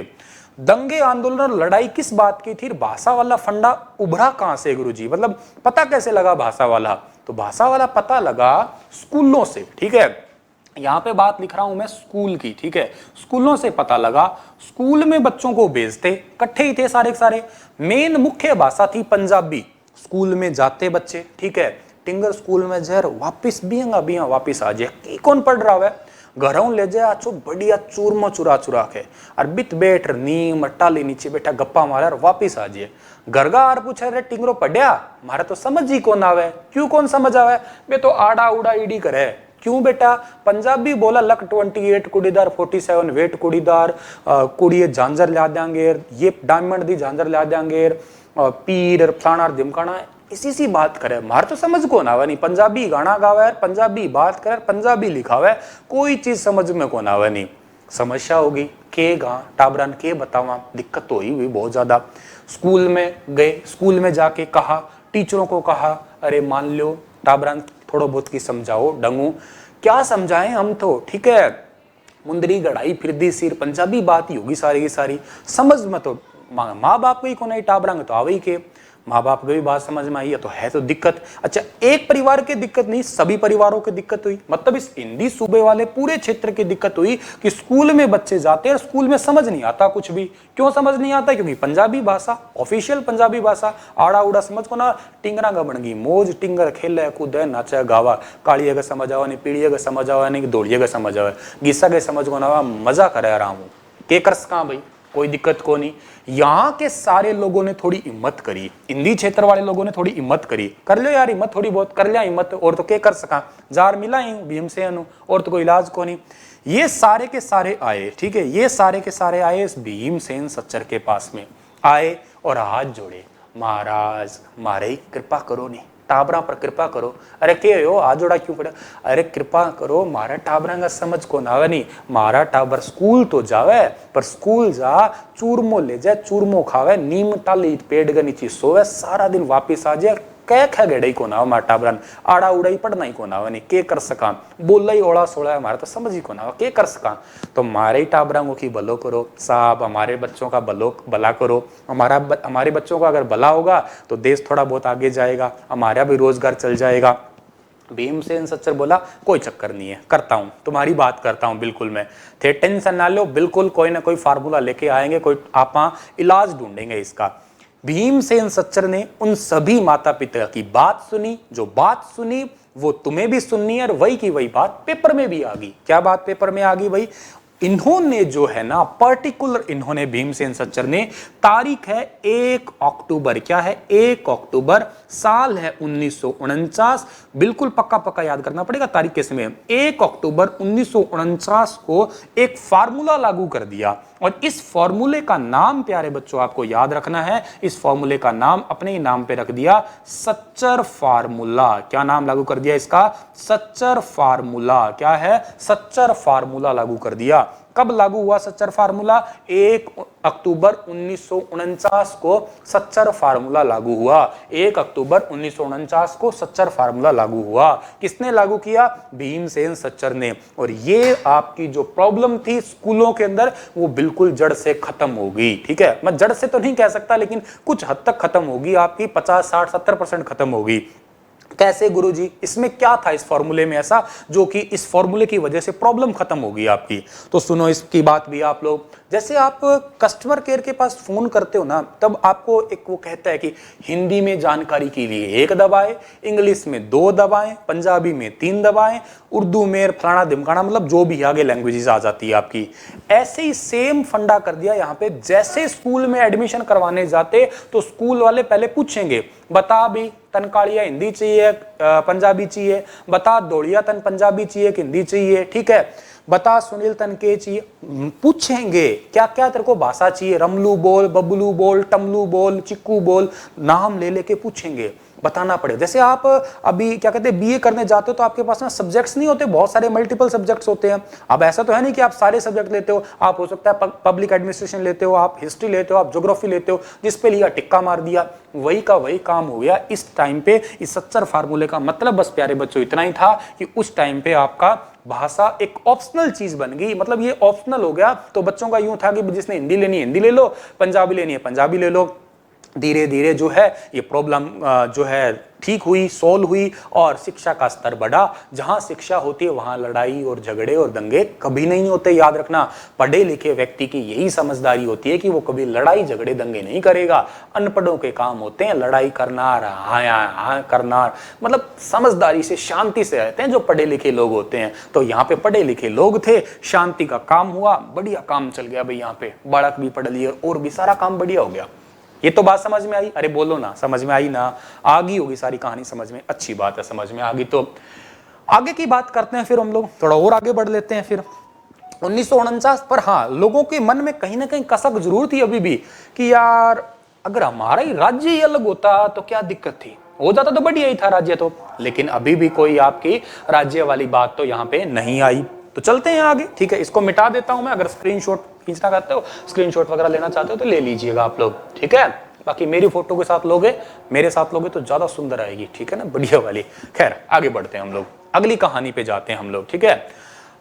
दंगे, आंदोलन और लड़ाई किस बात की थी? भाषा वाला फंडा उभरा कहां से गुरुजी? मतलब पता कैसे लगा भाषा वाला? तो भाषा वाला पता लगा स्कूलों से, ठीक है। यहां पे बात लिख रहा हूं मैं स्कूल की, ठीक है। स्कूलों से पता लगा, स्कूल में बच्चों को भेजते, इकट्ठे ही थे सारे के सारे। मेन मुख्य भाषा थी पंजाबी। स्कूल में जाते बच्चे, ठीक है, टिंगर स्कूल में जहर वापिस बिया वापिस आ जाए, की कौन पढ़ रहा है? घरों ले जाए अच्छो बढ़िया चूरमा चुरा चुरा के, और बित बैठ नीम टाली नीचे बैठा गप्पा मारे और वापिस आ जाए। घर का आर पूछे रे टिंगरो पढ़िया? मारे तो समझ ही कौन आवे। क्यों कौन समझ आवे? बे तो आड़ा उड़ा ईडी करे। क्यों बेटा? पंजाबी बोला लक 28 कुड़ीदार 47 वेट कुड़ीदार, कुड़िए झांझर ला देंगे, ये डायमंड दी झांझर ला देंगे, पीर फलाना धिमकाना, इसी सी बात करे। मार तो समझ कौन आवे नहीं। पंजाबी गाना गावे, पंजाबी बात करे, पंजाबी लिखावे, कोई चीज समझ में कौन आवे नहीं। समस्या होगी के गा टाबरन के बतावा, दिक्कत तो हुई बहुत ज्यादा। स्कूल में गए, स्कूल में जाके कहा, टीचरों को कहा, अरे मान लो टाबरन थोड़ा बहुत की समझाओ। डंगू क्या समझाएं हम तो, ठीक है। मुंदरी गढ़ाई फिरदी सिर, पंजाबी बात ही होगी सारी की सारी। समझ में तो माँ बाप को ही कोना टाबरंग तो आवे ही के, माँ बाप को भी बात समझ में आई है तो दिक्कत। अच्छा, एक परिवार की दिक्कत नहीं, सभी परिवारों की दिक्कत हुई। मतलब इस हिंदी सूबे वाले पूरे क्षेत्र की दिक्कत हुई कि स्कूल में बच्चे जाते हैं और स्कूल में समझ नहीं आता कुछ भी। क्यों समझ नहीं आता? क्योंकि पंजाबी भाषा, ऑफिशियल पंजाबी भाषा, आड़ा उड़ा समझ को ना, टिंगरा गबड़गी मौज, टिंगर खेले कूदे नाचे गावा, कालिए का समझ आवा नहीं, पीड़िए का समझ आवा नहीं, दौड़िए का समझ आवा, गिस्सा के समझ को ना, मजा करे रहा हूँ के करस कहाँ भाई, कोई दिक्कत को नहीं। यहाँ के सारे लोगों ने थोड़ी हिम्मत करी, हिंदी क्षेत्र वाले लोगों ने थोड़ी हिम्मत करी, कर लो यार हिम्मत, थोड़ी बहुत कर लिया हिम्मत, और तो क्या कर सका, जार मिला ही भीमसेन, और तो कोई इलाज को नहीं। ये सारे के सारे आए, ठीक है, ये सारे के सारे आए इस भीमसेन सच्चर के पास में आए और हाथ जोड़े, महाराज मारे कृपा करो नहीं, टाबरा पर कृपा करो। अरे के हो आज जोड़ा क्यों पड़ा? अरे कृपा करो, मारा टाबरा का समझ को ना नहीं, मारा टाबर स्कूल तो जावे पर स्कूल जा चूरमो ले जाए, चूरमो खावे, नीम टाली पेड़ के नीचे सोवे, सारा दिन वापिस आ जाए, कह खा गड़ई को ना मार टाबरन, आड़ा उड़ाई पढ़ना ही को ना नहीं, के कर सका, बोला ही ओड़ा सोड़ा हमारा तो समझ ही को ना, के कर सका। तो हमारे ही टाबरंगों की भलो करो साहब, हमारे बच्चों का भला करो, हमारे बच्चों का अगर भला होगा तो देश थोड़ा बहुत आगे जाएगा, हमारा भी रोजगार चल जाएगा। भीमसेन सच्चर बोला कोई चक्कर नहीं है, करता हूं, तुम्हारी बात करता हूं, बिल्कुल मैं, थे टेंशन ना लो, बिल्कुल कोई ना कोई फार्मूला लेके आएंगे, कोई आप इलाज ढूंढेंगे इसका। भीमसेन सच्चर ने उन सभी माता पिता की बात सुनी, जो बात सुनी वो तुम्हें भी सुननी है, और वही की वही बात पेपर में भी आ गई। क्या बात पेपर में आ गई भाई? इन्होंने जो है ना पर्टिकुलर, इन्होंने भीमसेन सच्चर ने, तारीख है 1 अक्टूबर, क्या है 1 अक्टूबर, साल है 1949, बिल्कुल पक्का पक्का याद करना पड़ेगा तारीख के समय। 1 अक्टूबर 1949 को एक फार्मूला लागू कर दिया, और इस फार्मूले का नाम प्यारे बच्चों आपको याद रखना है, इस फार्मूले का नाम अपने ही नाम पे रख दिया, सच्चर फार्मूला। क्या नाम लागू कर दिया इसका? सच्चर फार्मूला। क्या है? सच्चर फार्मूला लागू कर दिया। कब लागू हुआ सच्चर फार्मूला? 1 अक्टूबर 1949 को सच्चर फार्मूला लागू हुआ। 1 अक्टूबर 1949 को सच्चर फार्मूला लागू हुआ। किसने लागू किया? भीमसेन सच्चर ने। और ये आपकी जो प्रॉब्लम थी स्कूलों के अंदर, वो बिल्कुल जड़ से खत्म हो गई। ठीक है, मैं जड़ से तो नहीं कह सकता, लेकिन कुछ हद तक खत्म होगी, आपकी 50, 60, 70% खत्म होगी। कैसे गुरुजी? इसमें क्या था इस फॉर्मूले में ऐसा जो कि इस फॉर्मूले की वजह से प्रॉब्लम खत्म होगी आपकी? तो सुनो इसकी बात भी आप लोग। जैसे आप कस्टमर केयर के पास फोन करते हो ना, तब आपको एक वो कहता है कि हिंदी में जानकारी के लिए 1 दबाएं, इंग्लिश में 2 दबाएं, पंजाबी में 3 दबाएं, उर्दू में फलाना धिमकाना, मतलब जो भी आगे लैंग्वेजेस आ जाती है आपकी। ऐसे ही सेम फंडा कर दिया यहाँ पे। जैसे स्कूल में एडमिशन करवाने जाते तो स्कूल वाले पहले पूछेंगे, बता भी तनकालिया हिंदी चाहिए पंजाबी चाहिए, बता दौड़िया तन पंजाबी चाहिए कि हिंदी चाहिए, ठीक है, बता सुनील तन के चाहिए, पूछेंगे क्या क्या तेरे को भाषा चाहिए, रमलू बोल, बबलू बोल, टमलू बोल, चिक्कू बोल, नाम ले लेके पूछेंगे, बताना पड़े। जैसे आप अभी क्या कहते हैं बीए करने जाते हो तो आपके पास ना सब्जेक्ट्स नहीं होते, बहुत सारे मल्टीपल सब्जेक्ट्स होते हैं। अब ऐसा तो है नहीं कि आप सारे सब्जेक्ट लेते हो, आप हो सकता है पब्लिक एडमिनिस्ट्रेशन लेते हो, आप हिस्ट्री लेते हो, आप ज्योग्राफी लेते हो, जिस पे लिया टिक्का मार दिया, वही का वही काम हो गया इस टाइम पे। इस सच्चर फार्मूले का मतलब बस प्यारे बच्चों इतना ही था कि उस टाइम पे आपका भाषा एक ऑप्शनल चीज बन गई। मतलब ये ऑप्शनल हो गया। तो बच्चों का यूं था कि जिसने हिंदी लेनी है हिंदी ले लो, पंजाबी लेनी है पंजाबी ले लो। धीरे धीरे जो है ये प्रॉब्लम जो है ठीक हुई, सोल्व हुई, और शिक्षा का स्तर बढ़ा। जहां शिक्षा होती है वहां लड़ाई और झगड़े और दंगे कभी नहीं होते। याद रखना, पढ़े लिखे व्यक्ति की यही समझदारी होती है कि वो कभी लड़ाई झगड़े दंगे नहीं करेगा। अनपढ़ों के काम होते हैं लड़ाई करना, हाँ करना, मतलब समझदारी से शांति से रहते हैं जो पढ़े लिखे लोग होते हैं। तो यहाँ पे पढ़े लिखे लोग थे, शांति का काम हुआ, बढ़िया काम चल गया भाई। यहाँ पे बालक भी पढ़ लिए और भी सारा काम बढ़िया हो गया। ये तो बात समझ में आई? अरे बोलो ना, समझ में आई ना? आ गई होगी सारी कहानी समझ में, अच्छी बात है, समझ में आ गई। तो आगे की बात करते हैं फिर हम लोग, थोड़ा और आगे बढ़ लेते हैं फिर 1949 पर। हाँ, लोगों के मन में कहीं ना कहीं कसक जरूर थी अभी भी कि यार अगर हमारा ही राज्य ही अलग होता तो क्या दिक्कत थी, हो जाता तो बढ़िया ही था राज्य तो। लेकिन अभी भी कोई आपकी राज्य वाली बात तो यहाँ पे नहीं आई। तो चलते हैं आगे, ठीक है। इसको मिटा देता हूं मैं, अगर स्क्रीनशॉट खींचना चाहते हो, स्क्रीनशॉट वगैरह लेना चाहते हो तो ले लीजिएगा आप लोग, ठीक है। बाकी मेरी फोटो के साथ लोगे, मेरे साथ लोगे तो ज्यादा सुंदर आएगी, ठीक है ना, बढ़िया वाली। खैर आगे बढ़ते हैं हम लोग, अगली कहानी पे जाते हैं हम लोग, ठीक है।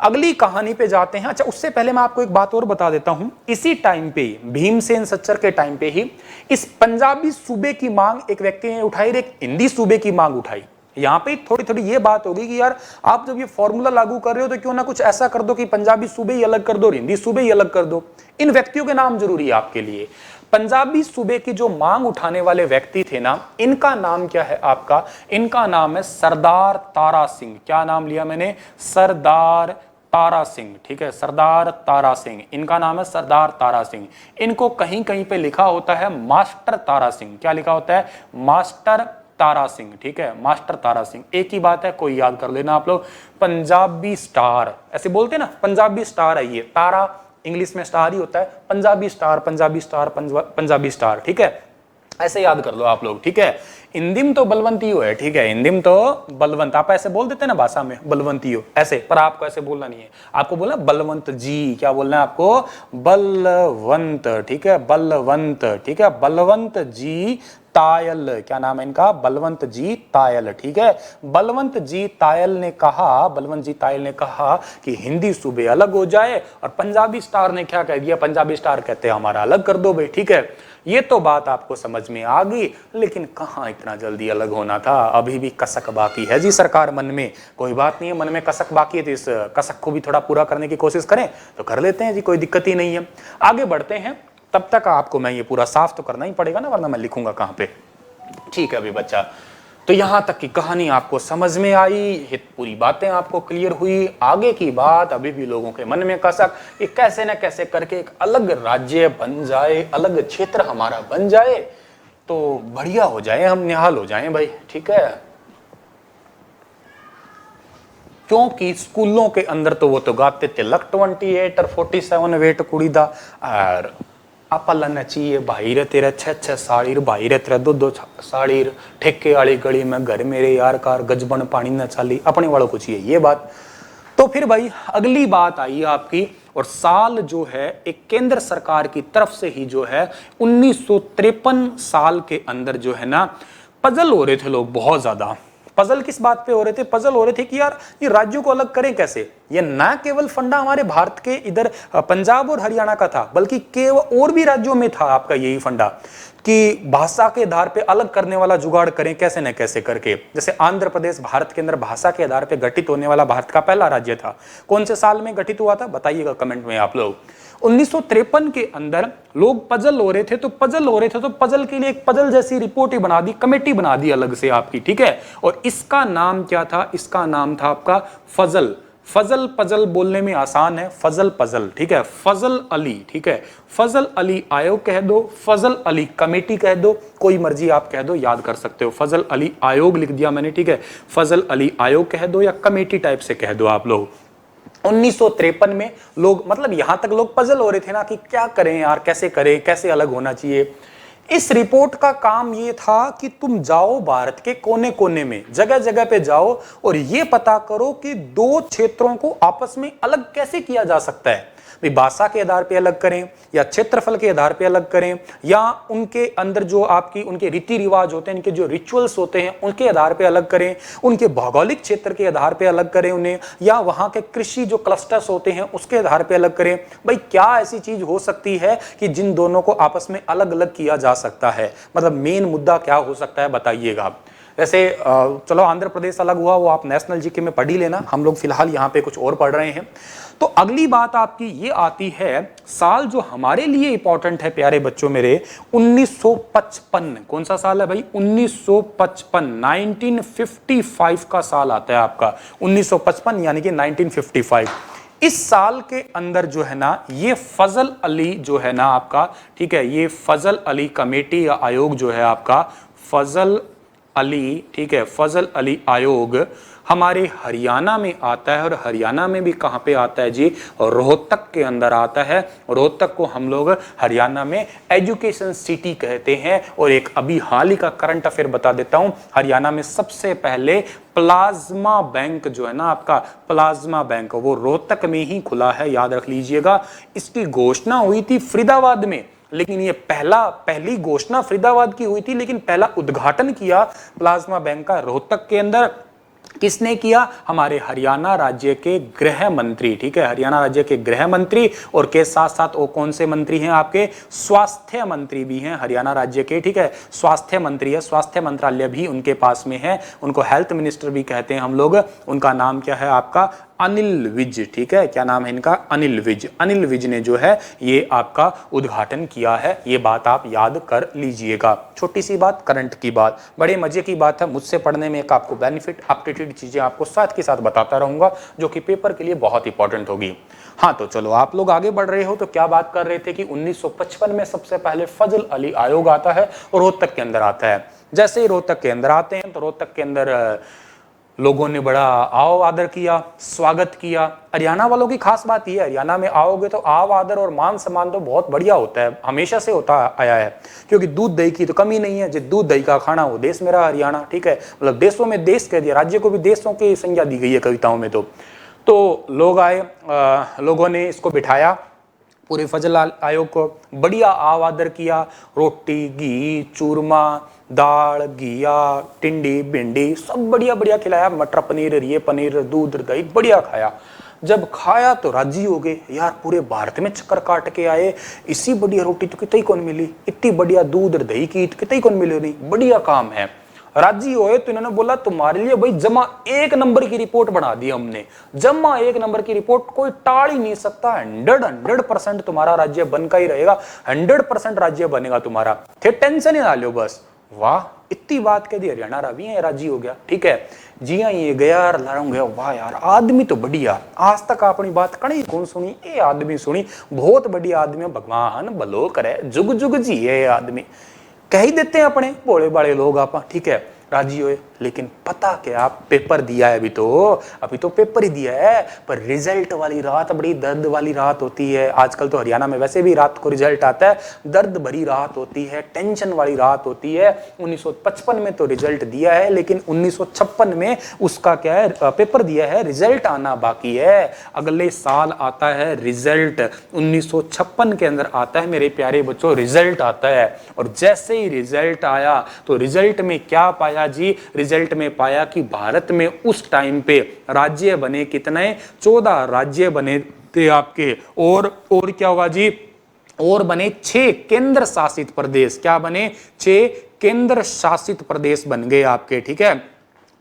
अगली कहानी पे जाते हैं। अच्छा, उससे पहले मैं आपको एक बात और बता देता हूं। इसी टाइम पे, भीमसेन सच्चर के टाइम पे ही इस पंजाबी सूबे की मांग एक व्यक्ति ने उठाई, एक हिंदी सूबे की मांग उठाई। यहां पे थोड़ी थोड़ी ये बात होगी कि यार आप जब ये फॉर्मूला लागू कर रहे हो तो क्यों ना कुछ ऐसा कर दो कि पंजाबी सूबे ही अलग कर दो और हिंदी सूबे ही अलग कर दो। इन व्यक्तियों के नाम जरूरी है आपके लिए। पंजाबी सूबे की जो मांग उठाने वाले व्यक्ति थे ना, इनका नाम क्या है आपका? इनका नाम है सरदार तारा सिंह। क्या नाम लिया मैंने? सरदार तारा सिंह। ठीक है, सरदार तारा सिंह, इनका नाम है सरदार तारा सिंह। इनको कहीं कहीं पे लिखा होता है मास्टर तारा सिंह। क्या लिखा होता है? मास्टर तारा सिंह। ठीक है, मास्टर तारा सिंह। एक ही बात है, कोई याद कर लेना आप लोग। पंजाबी स्टार ऐसे बोलते हैं ना, पंजाबी स्टार है ये। तारा इंग्लिश में स्टार ही होता है, Punjabi star, Punjabi star, Punjabi star. ठीक है, ऐसे याद कर लो आप लोग। ठीक है, हिंदी तो बलवंतियो है। ठीक है, हिंदी तो बलवंत, आप ऐसे बोल देते हैं ना भाषा में, बलवंतियो ऐसे, पर आपको ऐसे बोलना नहीं है। आपको बोलना बलवंत जी। क्या बोलना है आपको? बलवंत। ठीक है, बलवंत। ठीक है, बलवंत जी तायल। क्या नाम है इनका? बलवंत जी तायल। ठीक है, बलवंत जी तायल ने कहा, बलवंत जी तायल ने कहा कि हिंदी सूबे अलग हो जाए, और पंजाबी स्टार ने क्या कह दिया? पंजाबी स्टार कहते हैं हमारा अलग कर दो भाई। ठीक है, ये तो बात आपको समझ में आ गई, लेकिन कहां इतना जल्दी अलग होना था? अभी भी कसक बाकी है जी सरकार मन में। कोई बात नहीं है, मन में कसक बाकी है तो इस कसक को भी थोड़ा पूरा करने की कोशिश करें तो कर लेते हैं जी, कोई दिक्कत ही नहीं है। आगे बढ़ते हैं। तब तक आपको मैं ये पूरा साफ तो करना ही पड़ेगा ना, वरना मैं लिखूंगा कहां पे। ठीक है अभी बच्चा, तो यहां तक की कहानी आपको समझ में आई, ये पूरी बातें आपको क्लियर हुई। आगे की बात, अभी भी लोगों के मन में कसक, ये कैसे न कैसे करके एक अलग राज्य बन जाए, अलग क्षेत्र हमारा बन जाए तो बढ़िया हो जाए, हम निहाल हो जाएं भाई। ठीक है, क्योंकि स्कूलों के अंदर तो वो तो गाते थे लक 28 और 47 वेट कुड़ी दा, और आपा चाहिए भाई रे तेरा 6 साड़ी, भाई रे तेरा 2 साड़ी, ठेके वाली गली में घर मेरे यार कार, गजबन पानी न चाली, अपने वालों को चाहिए ये बात। तो फिर भाई अगली बात आई आपकी, और साल जो है एक केंद्र सरकार की तरफ से ही जो है 1953 साल के अंदर जो है ना, पजल हो रहे थे लोग बहुत ज्यादा। पजल किस बात पे हो रहे थे? पजल हो रहे थे कि यार ये राज्यों को अलग करें कैसे। ये ना केवल फंडा हमारे भारत के इधर पंजाब और हरियाणा का था, बल्कि केवल और भी राज्यों में था आपका यही फंडा, कि भाषा के आधार पे अलग करने वाला जुगाड़ करें कैसे न कैसे करके। जैसे आंध्र प्रदेश भारत के अंदर भाषा के आधार पे गठित होने वाला भारत का पहला राज्य था। कौन से साल में गठित हुआ था बताइएगा कमेंट में आप लोग। 1953 के अंदर लोग पजल हो रहे थे, तो पजल के लिए एक पजल जैसी रिपोर्ट ही बना दी, कमेटी बना दी अलग से आपकी। ठीक है, और इसका नाम क्या था? इसका नाम था आपका फजल। फजल पजल बोलने में आसान है, फजल पजल। ठीक है, फजल अली। ठीक है, फजल अली आयोग कह दो, फजल अली कमेटी कह दो, कोई मर्जी आप कह दो, याद कर सकते हो। फजल अली आयोग लिख दिया मैंने। ठीक है, फजल अली आयोग कह दो या कमेटी टाइप से कह दो आप लोग। 1953 में लोग, मतलब यहां तक लोग पजल हो रहे थे ना कि क्या करें यार, कैसे करें, कैसे अलग होना चाहिए। इस रिपोर्ट का काम ये था कि तुम जाओ भारत के कोने कोने में, जगह जगह पे जाओ और ये पता करो कि दो क्षेत्रों को आपस में अलग कैसे किया जा सकता है। भाषा के आधार पे अलग करें या क्षेत्रफल के आधार पे अलग करें, या उनके अंदर जो आपकी उनके रीति रिवाज होते हैं, इनके जो रिचुअल्स होते हैं उनके आधार पे अलग करें, उनके भौगोलिक क्षेत्र के आधार पे अलग करें उन्हें, या वहां के कृषि जो क्लस्टर्स होते हैं उसके आधार पे अलग करें। भाई क्या ऐसी चीज हो सकती है कि जिन दोनों को आपस में अलग अलग किया जा सकता है? मतलब मेन मुद्दा क्या हो सकता है बताइएगा। जैसे चलो आंध्र प्रदेश अलग हुआ, वो आप नेशनल जीके में पढ़ ही लेना, हम लोग फिलहाल यहाँ पे कुछ और पढ़ रहे हैं। तो अगली बात आपकी ये आती है, साल जो हमारे लिए इंपॉर्टेंट है प्यारे बच्चों मेरे, 1955। कौन सा साल है भाई? 1955, 1955 का साल आता है आपका 1955, यानी कि 1955। इस साल के अंदर जो है ना, ये फजल अली जो है ना आपका, ठीक है, ये फजल अली कमेटी या आयोग जो है आपका, फजल अली, ठीक है, फजल अली आयोग हमारे हरियाणा में आता है। और हरियाणा में भी कहां पे आता है जी? रोहतक के अंदर आता है। रोहतक को हम लोग हरियाणा में एजुकेशन सिटी कहते हैं। और एक अभी हाल ही का करंट अफेयर बता देता हूं, हरियाणा में सबसे पहले प्लाज्मा बैंक जो है ना आपका, प्लाज्मा बैंक, वो रोहतक में ही खुला है, याद रख लीजिएगा। इसकी घोषणा हुई थी फरीदाबाद में, लेकिन ये पहली घोषणा फरीदाबाद की हुई थी, लेकिन पहला उद्घाटन किया प्लाज्मा बैंक का रोहतक के अंदर। किसने किया? हमारे हरियाणा राज्य के गृह मंत्री, ठीक है, हरियाणा राज्य के गृह मंत्री, और के साथ साथ वो कौन से मंत्री हैं आपके? स्वास्थ्य मंत्री भी हैं हरियाणा राज्य के, ठीक है, स्वास्थ्य मंत्री है, स्वास्थ्य मंत्रालय भी उनके पास में है, उनको हेल्थ मिनिस्टर भी कहते हैं हम लोग। उनका नाम क्या है आपका? अनिल विज, ठीक है, क्या नाम है इनका? अनिल विज। अनिल विज ने जो है ये आपका उद्घाटन किया है, ये बात आप याद कर लीजिएगा। छोटी सी बात, करंट की बात, बड़े मजे की बात है, मुझसे पढ़ने में एक आपको बेनिफिट, अपडेटेड चीजें आपको साथ के साथ बताता रहूंगा जो कि पेपर के लिए बहुत इंपॉर्टेंट होगी। हाँ तो चलो, आप लोग आगे बढ़ रहे हो तो क्या बात कर रहे थे कि 1955 में सबसे पहले फजल अली आयोग आता है और रोहतक के अंदर आता है। जैसे ही रोहतक के अंदर आते हैं तो रोहतक के अंदर लोगों ने बड़ा आओ आदर किया, स्वागत किया। हरियाणा वालों की खास बात यह है, हरियाणा में आओगे तो आओ आदर और मान सम्मान तो बहुत बढ़िया होता है, हमेशा से होता आया है, क्योंकि दूध दही की तो कमी नहीं है। जो दूध दही का खाना वो देश मेरा हरियाणा, ठीक है, मतलब देशों में देश कह दिया, राज्य को भी देशों की संज्ञा दी गई है कविताओं में। तो लोग आए, लोगों ने इसको बिठाया, पूरे फजल आयोग को बढ़िया आव आदर किया, रोटी, घी, चूरमा, दाल, घिया, टिंडी, भिंडी सब बढ़िया बढ़िया खिलाया, मटर पनीर, ये पनीर, दूध, दही बढ़िया खाया। जब खाया तो राजी हो गए, यार पूरे भारत में चक्कर काट के आए, इसी बढ़िया रोटी तो कितनी कौन मिली, इतनी बढ़िया दूध दही की कितनी कौन मिली नहीं, बढ़िया काम है। राजी हुए तो इन्होंने बोला तुम्हारे लिए भाई जमा 1 नंबर की रिपोर्ट बना दी हमने, जमा 1 नंबर की रिपोर्ट, कोई टाल ही नहीं सकता, 100% तुम्हारा राज्य बन का ही रहेगा, 100% राज्य बनेगा तुम्हारा, थे टेंशन ही ना लो बस। वाह, इतनी बात कह दी, हरियाणा रावी है, राजी हो गया, ठीक है जी। हाँ ये गया गया, वाह यार आदमी तो बढ़िया, आज तक अपनी बात कहीं कौन सुनी, ये आदमी सुनी, बहुत बढ़िया आदमी, भगवान भलो करे, जुग जुग जी है ये आदमी, कह ही देते हैं अपने भोले भाले लोग आप, ठीक है, राजी हुए। लेकिन पता क्या, पेपर दिया है, अभी तो पेपर ही दिया है, पर रिजल्ट वाली रात बड़ी दर्द वाली रात होती है। आजकल तो हरियाणा में वैसे भी रात को रिजल्ट आता है, दर्द भरी रात होती है, टेंशन वाली रात होती है। 1955 में तो रिजल्ट दिया है, लेकिन 1956 में उसका क्या है, पेपर दिया है, रिजल्ट आना बाकी है, अगले साल आता है रिजल्ट, 1956 के अंदर आता है मेरे प्यारे बच्चों, रिजल्ट आता है। और जैसे ही रिजल्ट आया तो रिजल्ट में क्या पाया जी, रिजल्ट में पाया कि भारत में उस टाइम पे राज्य बने कितने, 14 राज्य बने थे आपके, और क्या हुआ जी, और बने 6 केंद्र शासित प्रदेश, क्या बने, 6 केंद्र शासित प्रदेश बन गए आपके, ठीक है,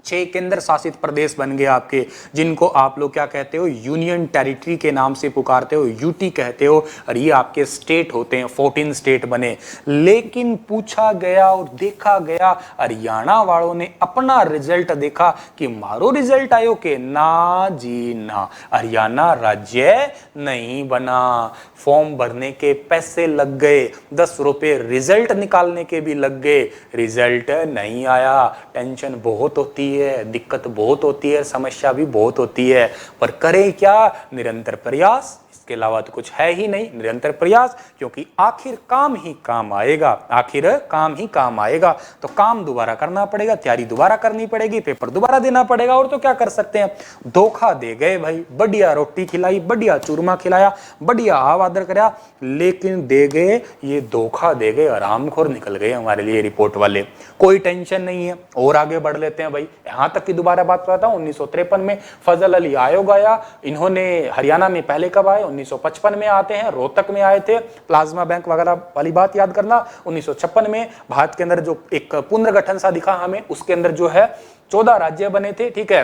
6 केंद्र शासित प्रदेश बन गए आपके, जिनको आप लोग क्या कहते हो, यूनियन टेरिटरी के नाम से पुकारते हो, यूटी कहते हो, और ये आपके स्टेट होते हैं, 14 स्टेट बने। लेकिन पूछा गया और देखा गया, हरियाणा वालों ने अपना रिजल्ट देखा कि मारो रिजल्ट आयो के, ना जी ना, हरियाणा राज्य नहीं बना। फॉर्म भरने के पैसे लग गए, 10 रुपए रिजल्ट निकालने के भी लग गए, रिजल्ट नहीं आया। टेंशन बहुत होती है, दिक्कत बहुत होती है, समस्या भी बहुत होती है, पर करें क्या, निरंतर प्रयास, इसके अलावा तो कुछ है ही नहीं, निरंतर प्रयास, क्योंकि आखिर काम ही काम आएगा, आखिर काम ही काम आएगा। तो काम दोबारा करना पड़ेगा, तैयारी दोबारा करनी पड़ेगी, पेपर दोबारा देना पड़ेगा, और तो क्या कर सकते हैं। धोखा दे गए भाई, बढ़िया रोटी खिलाई, बढ़िया चूरमा खिलाया, बढ़िया आवादर कराया, लेकिन दे गए ये धोखा दे गए, आरामखोर निकल गए हमारे लिए रिपोर्ट वाले। कोई टेंशन नहीं है, और आगे बढ़ लेते हैं भाई। यहां तक की दोबारा बात करता हूं, 1953 में फजल अली आयोग आया, इन्होंने हरियाणा में पहले कब आए, 1955 में आते हैं, रोहतक में आए थे, प्लाज्मा बैंक वगैरह वाली बात याद करना। 1956 में भारत के अंदर जो एक पुनर्गठन सा दिखा हमें, उसके अंदर जो है 14 राज्य बने थे, ठीक है,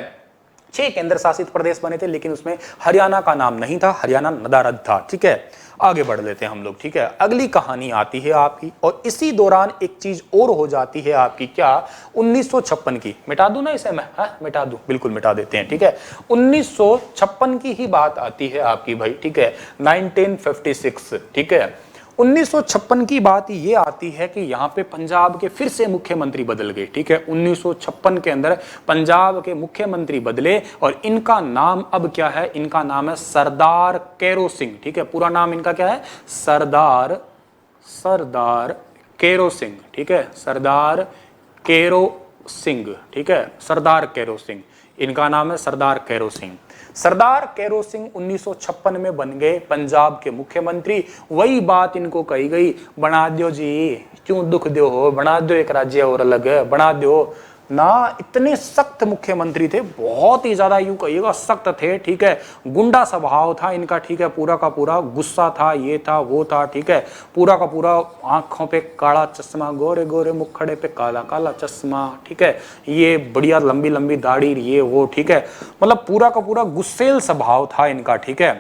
6 केंद्र शासित प्रदेश बने थे, लेकिन उसमें हरियाणा का नाम नहीं था, हरियाणा नदारद था, ठीक है। आगे बढ़ लेते हैं हम लोग, ठीक है। अगली कहानी आती है आपकी, और इसी दौरान एक चीज और हो जाती है आपकी, क्या, 1956 की, मिटा दूं ना इसे मैं, मिटा दूं, बिल्कुल मिटा देते हैं, ठीक है। 1956 की ही बात आती है आपकी भाई, ठीक है, 1956, ठीक है। 1956 की बात ये आती है कि यहाँ पे पंजाब के फिर से मुख्यमंत्री बदल गए, ठीक है। 1956 के अंदर पंजाब के मुख्यमंत्री बदले, और इनका नाम अब क्या है, इनका नाम है सरदार कैरो सिंह, ठीक है। पूरा नाम इनका क्या है, सरदार कैरो सिंह, ठीक है, सरदार कैरो सिंह, ठीक है, सरदार कैरो सिंह, इनका नाम है सरदार कैरो सिंह। सरदार कैरो सिंह 1956 में बन गए पंजाब के मुख्यमंत्री। वही बात इनको कही गई, बना दो जी, क्यों दुख दो हो, बना दो एक राज्य और अलग, बना दो, ना, इतने सख्त मुख्यमंत्री थे, बहुत ही ज्यादा यूं कहिएगा सख्त थे, ठीक है। गुंडा स्वभाव था इनका, ठीक है, पूरा का पूरा गुस्सा था, ये था वो था, ठीक है, पूरा का पूरा आंखों पे काला चश्मा, गोरे गोरे मुखड़े पे काला काला चश्मा, ठीक है, ये बढ़िया लंबी लंबी दाढ़ी, ये वो, ठीक है, मतलब पूरा का पूरा गुस्सेल स्वभाव था इनका, ठीक है।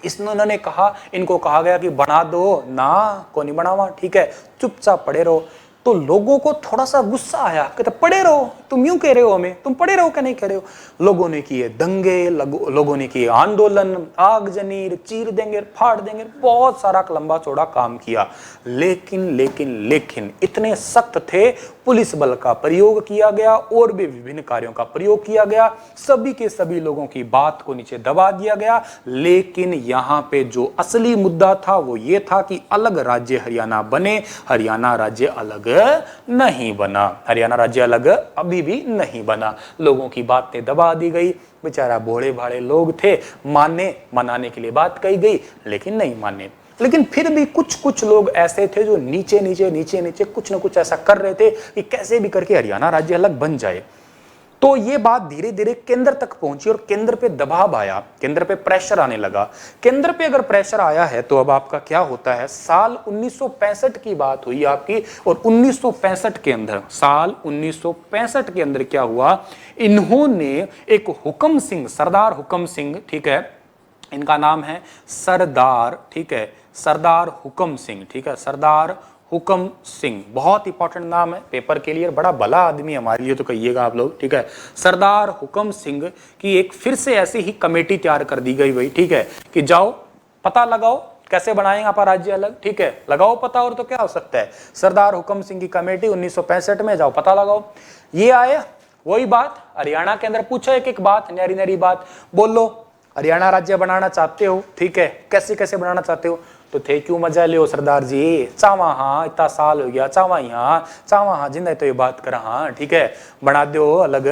इन्होंने कहा, इनको कहा गया कि बना दो ना, को नहीं बनावा, ठीक है, चुपचाप पड़े रहो। तो लोगों को थोड़ा सा गुस्सा आया, कहते पड़े रहो, तुम यूं कह रहे हो हमें, तुम पड़े रहो क्या नहीं कह रहे हो। लोगों ने किए दंगे, लोगों ने किए आंदोलन, आगजनी, चीर देंगे, फाड़ देंगे, बहुत सारा लंबा चौड़ा काम किया। लेकिन लेकिन लेकिन इतने सख्त थे, पुलिस बल का प्रयोग किया गया और भी विभिन्न कार्यों का प्रयोग किया गया, सभी के सभी लोगों की बात को नीचे दबा दिया गया। लेकिन यहाँ पे जो असली मुद्दा था वो ये था कि अलग राज्य हरियाणा बने, हरियाणा राज्य अलग नहीं बना, हरियाणा राज्य अलग अभी भी नहीं बना। लोगों की बातें दबा दी गई, बेचारा भोले भाले लोग थे, मनाने के लिए बात कही गई लेकिन नहीं माने। लेकिन फिर भी कुछ कुछ लोग ऐसे थे जो नीचे नीचे नीचे नीचे कुछ ना कुछ ऐसा कर रहे थे कि कैसे भी करके हरियाणा राज्य अलग बन जाए। तो ये बात धीरे धीरे केंद्र तक पहुंची और केंद्र पे दबाव आया, केंद्र पे प्रेशर आने लगा। केंद्र पे अगर प्रेशर आया है तो अब आपका क्या होता है, साल 1965 की बात हुई आपकी, और 1965 के अंदर, साल 1965 के अंदर क्या हुआ, इन्होंने एक हुकम सिंह, सरदार हुकम सिंह, ठीक है, इनका नाम है सरदार, ठीक है, सरदार हुकम सिंह, ठीक है, सरदार हुकम सिंह, बहुत इंपॉर्टेंट नाम है पेपर के लिए, बड़ा भला आदमी हमारे लिए तो कहिएगा आप लोग, ठीक है। सरदार हुकम सिंह की एक फिर से ऐसी ही कमेटी तैयार कर दी गई भाई, ठीक है, कि जाओ पता लगाओ कैसे बनाएंगे आप राज्य अलग, ठीक है, लगाओ पता और तो क्या हो सकता है। सरदार हुकम सिंह की कमेटी 1965 में, जाओ पता लगाओ। ये आए, वही बात हरियाणा के अंदर पूछो, एक एक बात, न्यारी न्यारी बात, बोलो हरियाणा राज्य बनाना चाहते हो, ठीक है, कैसे कैसे बनाना चाहते हो। तो थे क्यों मजा लियो सरदार जी, चावा हाँ इतना साल हो गया, चावा यहाँ, चावा हाँ जिंदा तो ये बात करा, हाँ ठीक है, बना दो अलग,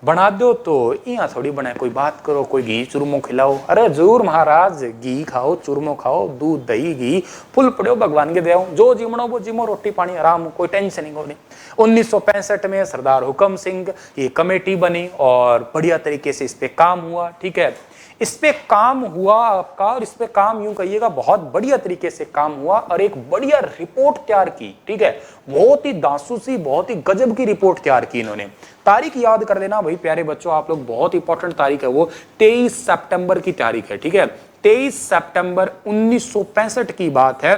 बना दो तो यहाँ थोड़ी बनाए, कोई बात करो, कोई घी चूरमो खिलाओ। अरे जरूर महाराज, घी खाओ, चूरमो खाओ, दूध दही घी फुल पड़ो, भगवान के दे, जो जिमणो वो जिमो, रोटी पानी आराम, कोई टेंशन नहीं। 1965 में सरदार हुकम सिंह ये कमेटी बनी और बढ़िया तरीके से इस पे काम हुआ, ठीक है, इस पे काम हुआ आपका, और इस पे काम यूं कहिएगा बहुत बढ़िया तरीके से काम हुआ और एक बढ़िया रिपोर्ट तैयार की, ठीक है, बहुत ही दांसूसी, बहुत ही गजब की रिपोर्ट तैयार की इन्होंने। तारीख याद कर लेना भाई प्यारे बच्चों आप लोग, बहुत इंपॉर्टेंट तारीख है वो, 23 सितंबर की तारीख है, ठीक है, 23 सितंबर 1965 की बात है।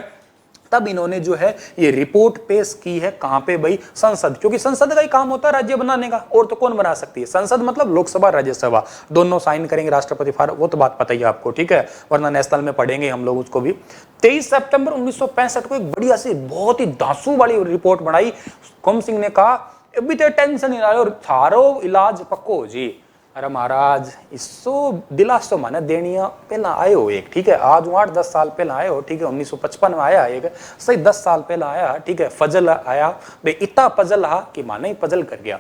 तब इन्होंने जो है ये रिपोर्ट पेश की है, कहां पे भाई, संसद, क्योंकि संसद का ही काम होता है राज्य बनाने का, और तो कौन बना सकती है, संसद मतलब लोकसभा राज्यसभा दोनों साइन करेंगे, राष्ट्रपति वो तो बात पता ही आपको, ठीक है, वरना नेशनल में पढ़ेंगे हम लोग उसको भी। 23 सितंबर 1965 को एक बढ़िया सी बहुत ही दांसू वाली रिपोर्ट बनाई। हुकम सिंह ने कहा अभी तो टेंशन नहीं और थारो इलाज पक्को जी। अरे महाराज इसो दिलासो माने देनिया पहला आयो एक, ठीक है, आज 8-10 साल पहला आयो, ठीक है, 1955 में आया एक, सही 10 साल पहला आया, ठीक है, फजल आया बे, इतना पजल हा कि माने ही पजल कर गया,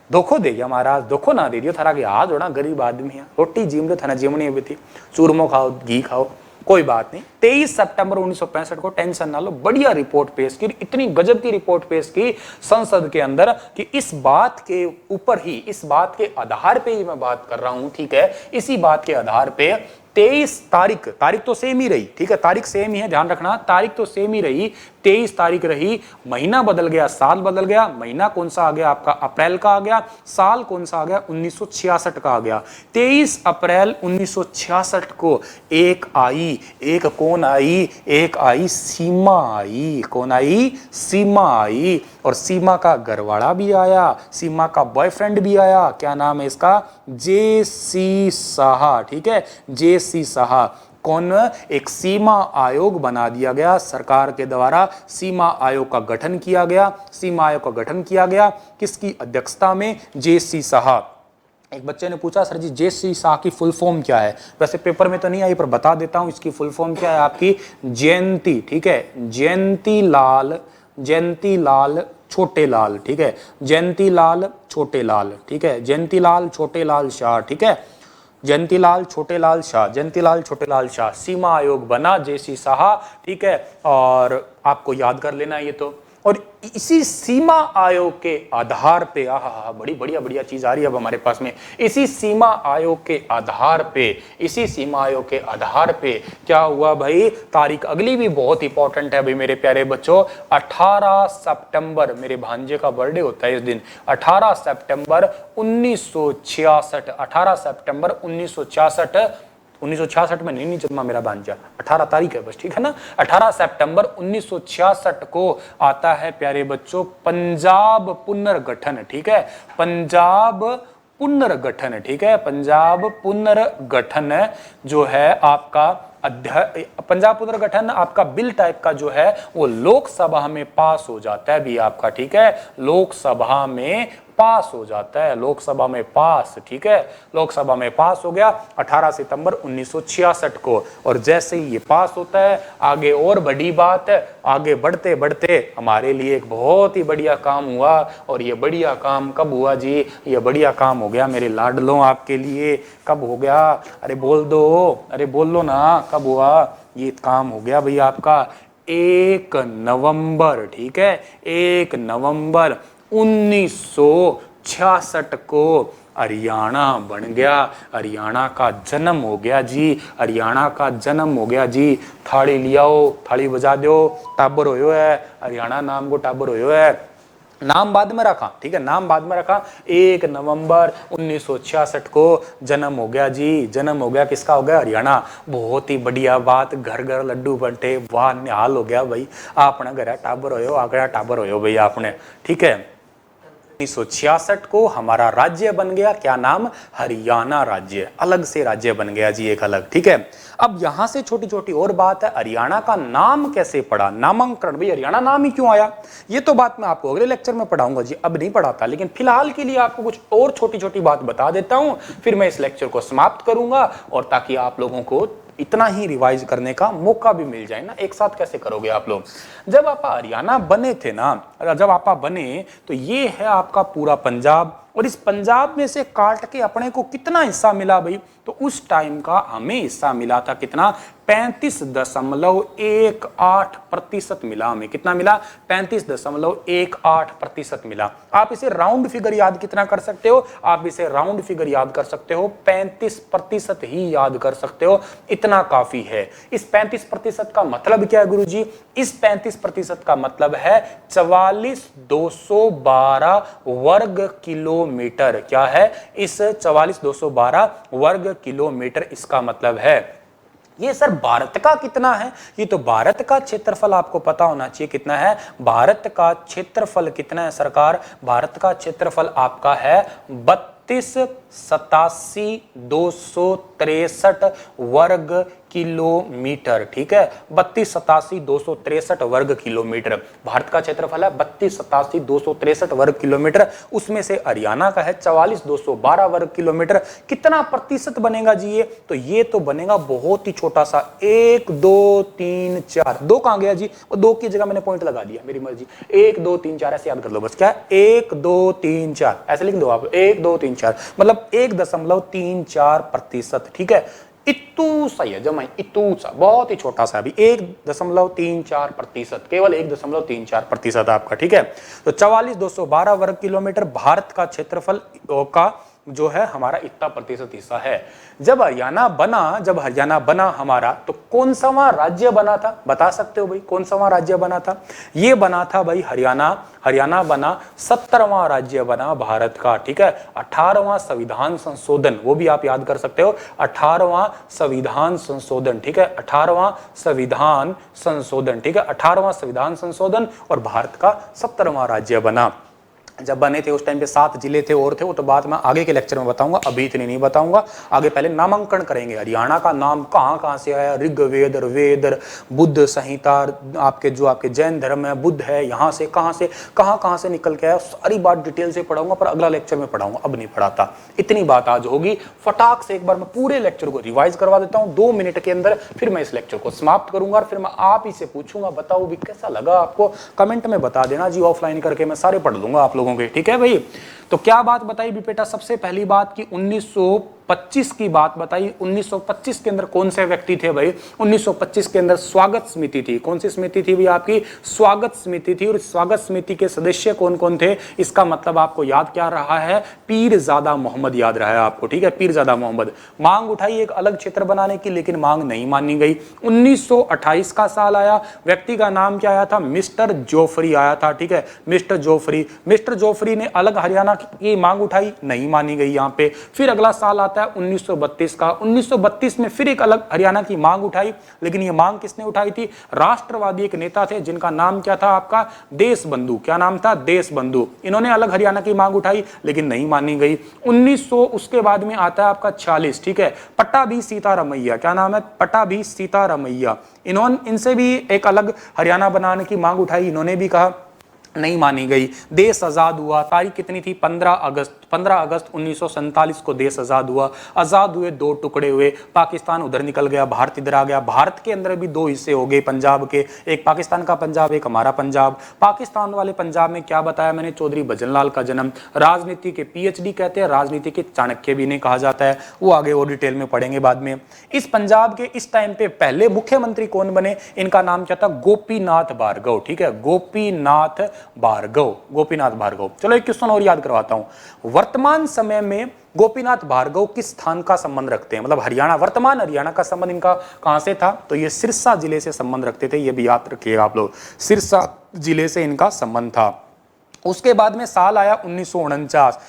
धोखो दे गया महाराज, धोखो ना दे दियो, थारा के हाथ जोड़ा, गरीब आदमी है, रोटी जीम लो, थाना जीवनी भी थी, चूरमो खाओ, घी खाओ, कोई बात नहीं। 23 सितंबर 1965 को टेंशन ना लो, बढ़िया रिपोर्ट पेश की, इतनी गजब की रिपोर्ट पेश की संसद के अंदर कि इस बात के ऊपर ही, इस बात के आधार पे ही मैं बात कर रहा हूं, ठीक है, इसी बात के आधार पे 23 तारीख, तारीख तो सेम ही रही, ठीक है, तारीख सेम ही है, ध्यान रखना, तारीख तो सेम ही रही, 23 तारीख रही, महीना बदल गया, साल बदल गया, महीना कौन सा आ गया आपका अप्रैल का आ गया, साल कौन सा आ गया 1966 का आ गया। 23 अप्रैल 1966 को एक आई, एक कौन आई, एक आई सीमा आई, कौन आई, सीमा आई, और सीमा का घरवाला भी आया, सीमा का बॉयफ्रेंड भी आया, क्या नाम है इसका, जे.सी. साहा, ठीक है, जे.सी. साहा, कौन, एक सीमा आयोग बना दिया गया सरकार के द्वारा, सीमा आयोग का गठन किया गया, सीमा आयोग का गठन किया गया किसकी अध्यक्षता में, जे.सी. साहा। एक बच्चे ने पूछा सर जी जे.सी. शाह की फुल फॉर्म क्या है, वैसे पेपर में तो नहीं आई पर बता देता हूं, इसकी फुल फॉर्म क्या है आपकी, जयंती, ठीक है, जयंती लाल, जयंती लाल छोटे लाल, ठीक है, जयंती लाल छोटे लाल, ठीक है, जयंती लाल छोटे लाल शाह, ठीक है, जयंतीलाल छोटेलाल शाह, जयंतीलाल छोटेलाल शाह, सीमा आयोग बना, जे.सी. साहा, ठीक है, और आपको याद कर लेना ये तो। और इसी सीमा आयोग के आधार पे, बड़ी बढ़िया बढ़िया चीज आ रही है अब हमारे पास में, इसी सीमा आयोग के आधार पे, इसी सीमा आयोग के आधार पे क्या हुआ भाई, तारीख अगली भी बहुत इंपॉर्टेंट है भाई मेरे प्यारे बच्चों। 18 सितंबर मेरे भांजे का बर्थडे होता है इस दिन, 18 सितंबर 1966, 18 सितंबर 1966 में नहीं जन्मा मेरा भांजा, 18 तारीख है बस, ठीक है ना। 18 सितंबर 1966 को आता है प्यारे बच्चों पंजाब पुनर्गठन, ठीक है, पंजाब पुनर्गठन, ठीक है, पंजाब पुनर्गठन जो है आपका पंजाब पुनर्गठन आपका बिल टाइप का जो है वो लोकसभा में पास हो जाता है भी आपका, ठीक है, लोकसभा में पास हो जाता है, लोकसभा में पास, ठीक है, लोकसभा में पास हो गया 18 सितंबर 1966 को। और जैसे ही ये पास होता है आगे और बड़ी बात है, आगे बढ़ते बढ़ते हमारे लिए एक बहुत ही बढ़िया काम हुआ। और ये बढ़िया काम कब हुआ जी, ये बढ़िया काम हो गया मेरे लाडलों आपके लिए, कब हो गया, अरे बोल दो, अरे बोल लो ना, कब हुआ ये काम, हो गया भाई आपका 1 नवंबर, ठीक है, 1 नवंबर 1966 को हरियाणा बन गया, हरियाणा का जन्म हो गया जी, हरियाणा का जन्म हो गया जी। थाली लियाओ, थाली बजा दो, टाबर होयो है, हरियाणा नाम को टाबर होयो है, नाम बाद में रखा, ठीक है, नाम बाद में रखा। 1 नवंबर 1966 को जन्म हो गया जी, जन्म हो गया, किसका हो गया, हरियाणा। बहुत ही बढ़िया बात, घर घर लड्डू बंटे, वाह निहाल हो गया भाई, आपने घर टाबर होयो, आगरा टाबर होयो भाई आपने, ठीक है। 1966 को हमारा राज्य बन गया, क्या नाम, हरियाणा राज्य, अलग से राज्य बन गया जी, एक अलग, ठीक है। अब यहां से छोटी छोटी और बात है, हरियाणा का नाम कैसे पड़ा, नामांकन, भाई हरियाणा नाम ही क्यों आया, ये तो बात मैं आपको अगले लेक्चर में पढ़ाऊंगा जी, अब नहीं पढ़ाता, लेकिन फिलहाल के लिए आपको कुछ और छोटी छोटी बात बता देता हूं, फिर मैं इस लेक्चर को समाप्त करूंगा, और ताकि आप लोगों को इतना ही रिवाइज करने का मौका भी मिल जाए ना। एक साथ कैसे करोगे आप लोग, जब आप हरियाणा बने थे ना, जब आप बने तो ये है आपका पूरा पंजाब, और इस पंजाब में से काट के अपने को कितना हिस्सा मिला भाई, तो उस टाइम का हमें हिस्सा मिला था कितना, 35.18% मिला हमें, कितना मिला, 35.18% मिला। आप इसे राउंड फिगर याद कितना कर सकते हो, आप इसे राउंड फिगर याद कर सकते हो, 35% ही याद कर सकते हो, इतना काफी है। इस 35% का मतलब क्या है गुरुजी, इस 35% का मतलब है 44,212 वर्ग किलोमीटर, क्या है, इस 44,212 वर्ग किलोमीटर इसका मतलब है। ये सर भारत का कितना है, ये तो भारत का क्षेत्रफल आपको पता होना चाहिए कितना है, भारत का क्षेत्रफल कितना है सरकार, भारत का क्षेत्रफल आपका है 32,87,263 वर्ग किलोमीटर, ठीक है, 32,87,263 वर्ग किलोमीटर भारत का क्षेत्रफल है, 32,87,263 वर्ग किलोमीटर। उसमें से हरियाणा का है 44,212 वर्ग किलोमीटर। कितना प्रतिशत बनेगा जी ये, तो ये तो बनेगा बहुत ही छोटा सा, 1 2 3 4, 2 कहां गया जी, और 2 की जगह मैंने पॉइंट लगा दिया, मेरी मर्जी, 1 2 3 4 ऐसे याद कर लो बस, क्या है, 1 2 3 4 ऐसे लिख दो आप, 1 2 3 4 मतलब 1.34%, ठीक है, इतू सा है जमाई, इतू सा, बहुत ही छोटा सा, अभी 1.34%, केवल 1.34% आपका, ठीक है। तो 44,212 वर्ग किलोमीटर भारत का क्षेत्रफल का जो है हमारा इतना प्रतिशत हिस्सा है। जब हरियाणा बना हमारा, तो कौन सा वहां राज्य बना था, बता सकते हो भाई, कौन सा वहां राज्य बना था, ये बना था भाई हरियाणा बना 17वां राज्य बना भारत का, ठीक है। 18वां संविधान संशोधन, वो भी आप याद कर सकते हो, 18वां संविधान संशोधन, ठीक है, 18वां संविधान संशोधन, ठीक है, 18वां संविधान संशोधन, और भारत का 17वां राज्य बना। जब बने थे उस टाइम पे 7 जिले थे और थे, वो तो बात मैं आगे के लेक्चर में बताऊंगा, अभी इतनी नहीं बताऊंगा, आगे पहले नामांकन करेंगे। हरियाणा का नाम कहां से आया, ऋग्वेद, वेद, बुद्ध संहिता, आपके जो आपके जैन धर्म है, बुद्ध है, यहाँ से कहां से निकल के आया, सारी बात डिटेल से पढ़ाऊंगा, पर अगला लेक्चर में पढ़ाऊंगा, अब नहीं पढ़ाता। इतनी बात आज होगी, फटाक से एक बार मैं पूरे लेक्चर को रिवाइज करवा देता हूँ 2 मिनट के अंदर, फिर मैं इस लेक्चर को समाप्त करूंगा, और फिर मैं आप ही से पूछूंगा, बताओ भी कैसा लगा आपको, कमेंट में बता देना जी, ऑफलाइन करके मैं सारे पढ़ लूंगा आप लोगों के, ठीक है भाई। तो क्या बात बताई भी बेटा, सबसे पहली बात कि 1925 की बात बताई। 1925 के अंदर कौन से व्यक्ति थे भाई? 1925 के अंदर स्वागत समिति थी। कौन सी समिति थी भाई? आपकी स्वागत समिति थी। और स्वागत समिति के सदस्य कौन कौन थे? इसका मतलब आपको याद क्या रहा है? पीरजादा मोहम्मद याद रहा है आपको, ठीक है, पीरजादा मोहम्मद। मांग उठाई एक अलग क्षेत्र बनाने की, लेकिन मांग नहीं मानी गई। 1928 का साल आया, व्यक्ति का नाम क्या आया था? मिस्टर जोफरी आया था, ठीक है, मिस्टर जोफरी। मिस्टर जोफरी ने अलग हरियाणा की मांग उठाई, नहीं मानी गई यहां पे। फिर अगला साल आता है 1932 का। 1932 में फिर एक अलग हरियाणा की मांग उठाई, लेकिन ये मांग किसने उठाई थी? राष्ट्रवादी एक नेता थे जिनका नाम क्या था आपका? देशबंधु। क्या नाम था? देशबंधु। इन्होंने अलग हरियाणा की मांग उठाई, लेकिन नहीं मानी गई। 1900 उसके बाद में आता है आपका 46, ठीक है, पट्टाभी सीतारमैया। क्या नाम है? पट्टाभी सीतारमैया। इनसे भी एक अलग हरियाणा बनाने की मांग उठाई, इन्होंने भी कहा, नहीं मानी गई। देश आजाद हुआ, तारीख कितनी थी? 15 अगस्त। 15 अगस्त 1947 को देश आजाद हुआ। आजाद हुए, दो टुकड़े हुए, पाकिस्तान उधर निकल गया, भारत इधर आ गया। भारत के अंदर भी दो हिस्से हो गए पंजाब के, एक पाकिस्तान का पंजाब, एक हमारा पंजाब। पाकिस्तान वाले पंजाब में क्या बताया मैंने? चौधरी भजनलाल का जन्म। राजनीति के PhD कहते हैं, राजनीति के चाणक्य भी नहीं कहा जाता है, वो आगे और डिटेल में पढ़ेंगे बाद में। इस पंजाब के इस टाइम पे पहले मुख्यमंत्री कौन बने? इनका नाम क्या था? गोपीनाथ भार्गव, ठीक है, गोपीनाथ भार्गव, गोपीनाथ भार्गव। चलो एक क्वेश्चन और याद करवाता हूं। वर्तमान समय में गोपीनाथ भार्गव किस स्थान का संबंध रखते हैं? मतलब हरियाणा, वर्तमान हरियाणा का संबंध इनका कहां से था? तो ये सिरसा जिले से संबंध रखते थे, ये भी याद रखिएगा आप लोग, सिरसा जिले से इनका संबंध था। उसके बाद में साल आया 1949।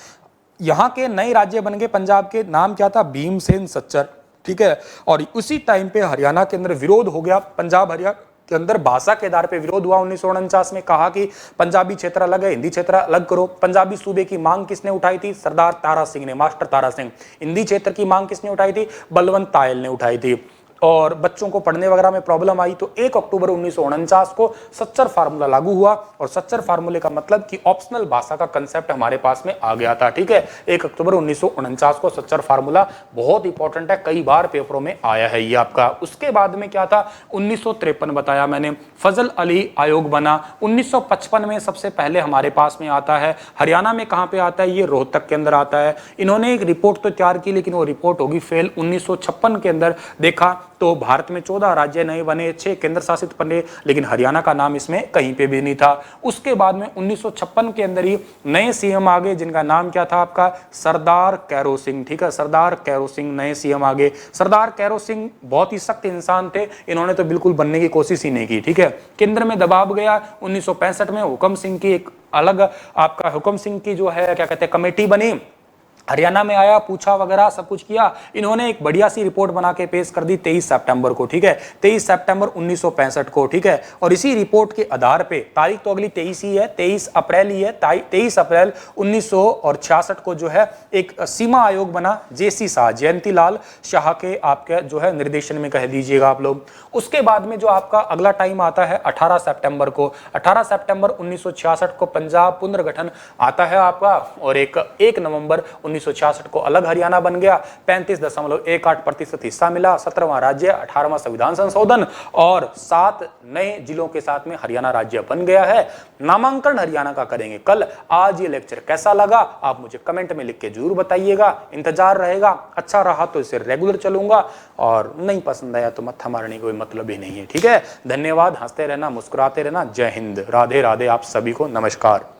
यहां के नए राज्य बन गए पंजाब के, नाम क्या था? भीमसेन सच्चर, ठीक है। और उसी टाइम पे हरियाणा के अंदर विरोध हो गया, पंजाब हरियाणा के अंदर भाषा के आधार पे विरोध हुआ। 1949 में कहा कि पंजाबी क्षेत्र अलग है, हिंदी क्षेत्र अलग करो। पंजाबी सूबे की मांग किसने उठाई थी? सरदार तारा सिंह ने, मास्टर तारा सिंह। हिंदी क्षेत्र की मांग किसने उठाई थी? बलवंत तायल ने उठाई थी। और बच्चों को पढ़ने वगैरह में प्रॉब्लम आई तो 1 अक्टूबर 1949 को सच्चर फार्मूला लागू हुआ। और सच्चर फार्मूले का मतलब कि ऑप्शनल भाषा का कंसेप्ट हमारे पास में आ गया था, ठीक है। 1 अक्टूबर 1949 को सच्चर फार्मूला बहुत इंपॉर्टेंट है, कई बार पेपरों में आया है ये आपका। उसके बाद में क्या था? 1953 बताया मैंने, फजल अली आयोग बना। 1955 में सबसे पहले हमारे पास में आता है, हरियाणा में कहां पे आता है? ये रोहतक के अंदर आता है। इन्होंने एक रिपोर्ट तो तैयार की, लेकिन वो रिपोर्ट होगी फेल। 1956 के अंदर देखा तो भारत में 14 राज्य नए बने, 6 केंद्र शासित बने, लेकिन हरियाणा का नाम इसमें कहीं पे भी नहीं था। उसके बाद में 1956 के अंदर ही नए सीएम आ गए, जिनका नाम क्या था आपका? सरदार कैरो सिंह, ठीक है, सरदार कैरो सिंह नए सीएम आ गए। सरदार कैरो सिंह बहुत ही सख्त इंसान थे, इन्होंने तो बिल्कुल बनने की कोशिश ही नहीं की, ठीक है। केंद्र में दबाव गया। 1965 में हुकम सिंह की एक अलग आपका, हुकम सिंह की जो है क्या कहते हैं, कमेटी बनी। हरियाणा में आया, पूछा वगैरह सब कुछ किया। इन्होंने एक बढ़िया सी रिपोर्ट बना के पेश कर दी 23 सितंबर को, ठीक है, 23 सितंबर 1965 को, ठीक है। और इसी रिपोर्ट के आधार पे, तारीख तो अगली 23 ही है, 23 अप्रैल ही है, 23 अप्रैल 1966 को जो है एक सीमा आयोग बना, JC शाह, जयंती लाल शाह के आपके जो है निर्देशन में कह दीजिएगा आप लोग। उसके बाद में जो आपका अगला टाइम आता है 18 सितंबर को, 18 सितंबर 1966 को पंजाब पुनर्गठन आता है आपका। और 1 नवंबर 1966 को अलग हरियाणा बन गया। 35.18% हिस्सा मिला, 17वां राज्य, 18वां संविधान संशोधन और 7 नए जिलों के साथ में हरियाणा राज्य बन गया है। नामांकन हरियाणा का करेंगे कल। आज ये लेक्चर कैसा लगा आप मुझे कमेंट में लिख के जरूर बताइएगा, इंतजार रहेगा। अच्छा रहा तो इसे रेगुलर चलूंगा, और नहीं पसंद आया तो मत्था मारने की कोई मतलब ही नहीं है, ठीक है। धन्यवाद, हंसते रहना, मुस्कुराते रहना। जय हिंद, राधे राधे, आप सभी को नमस्कार।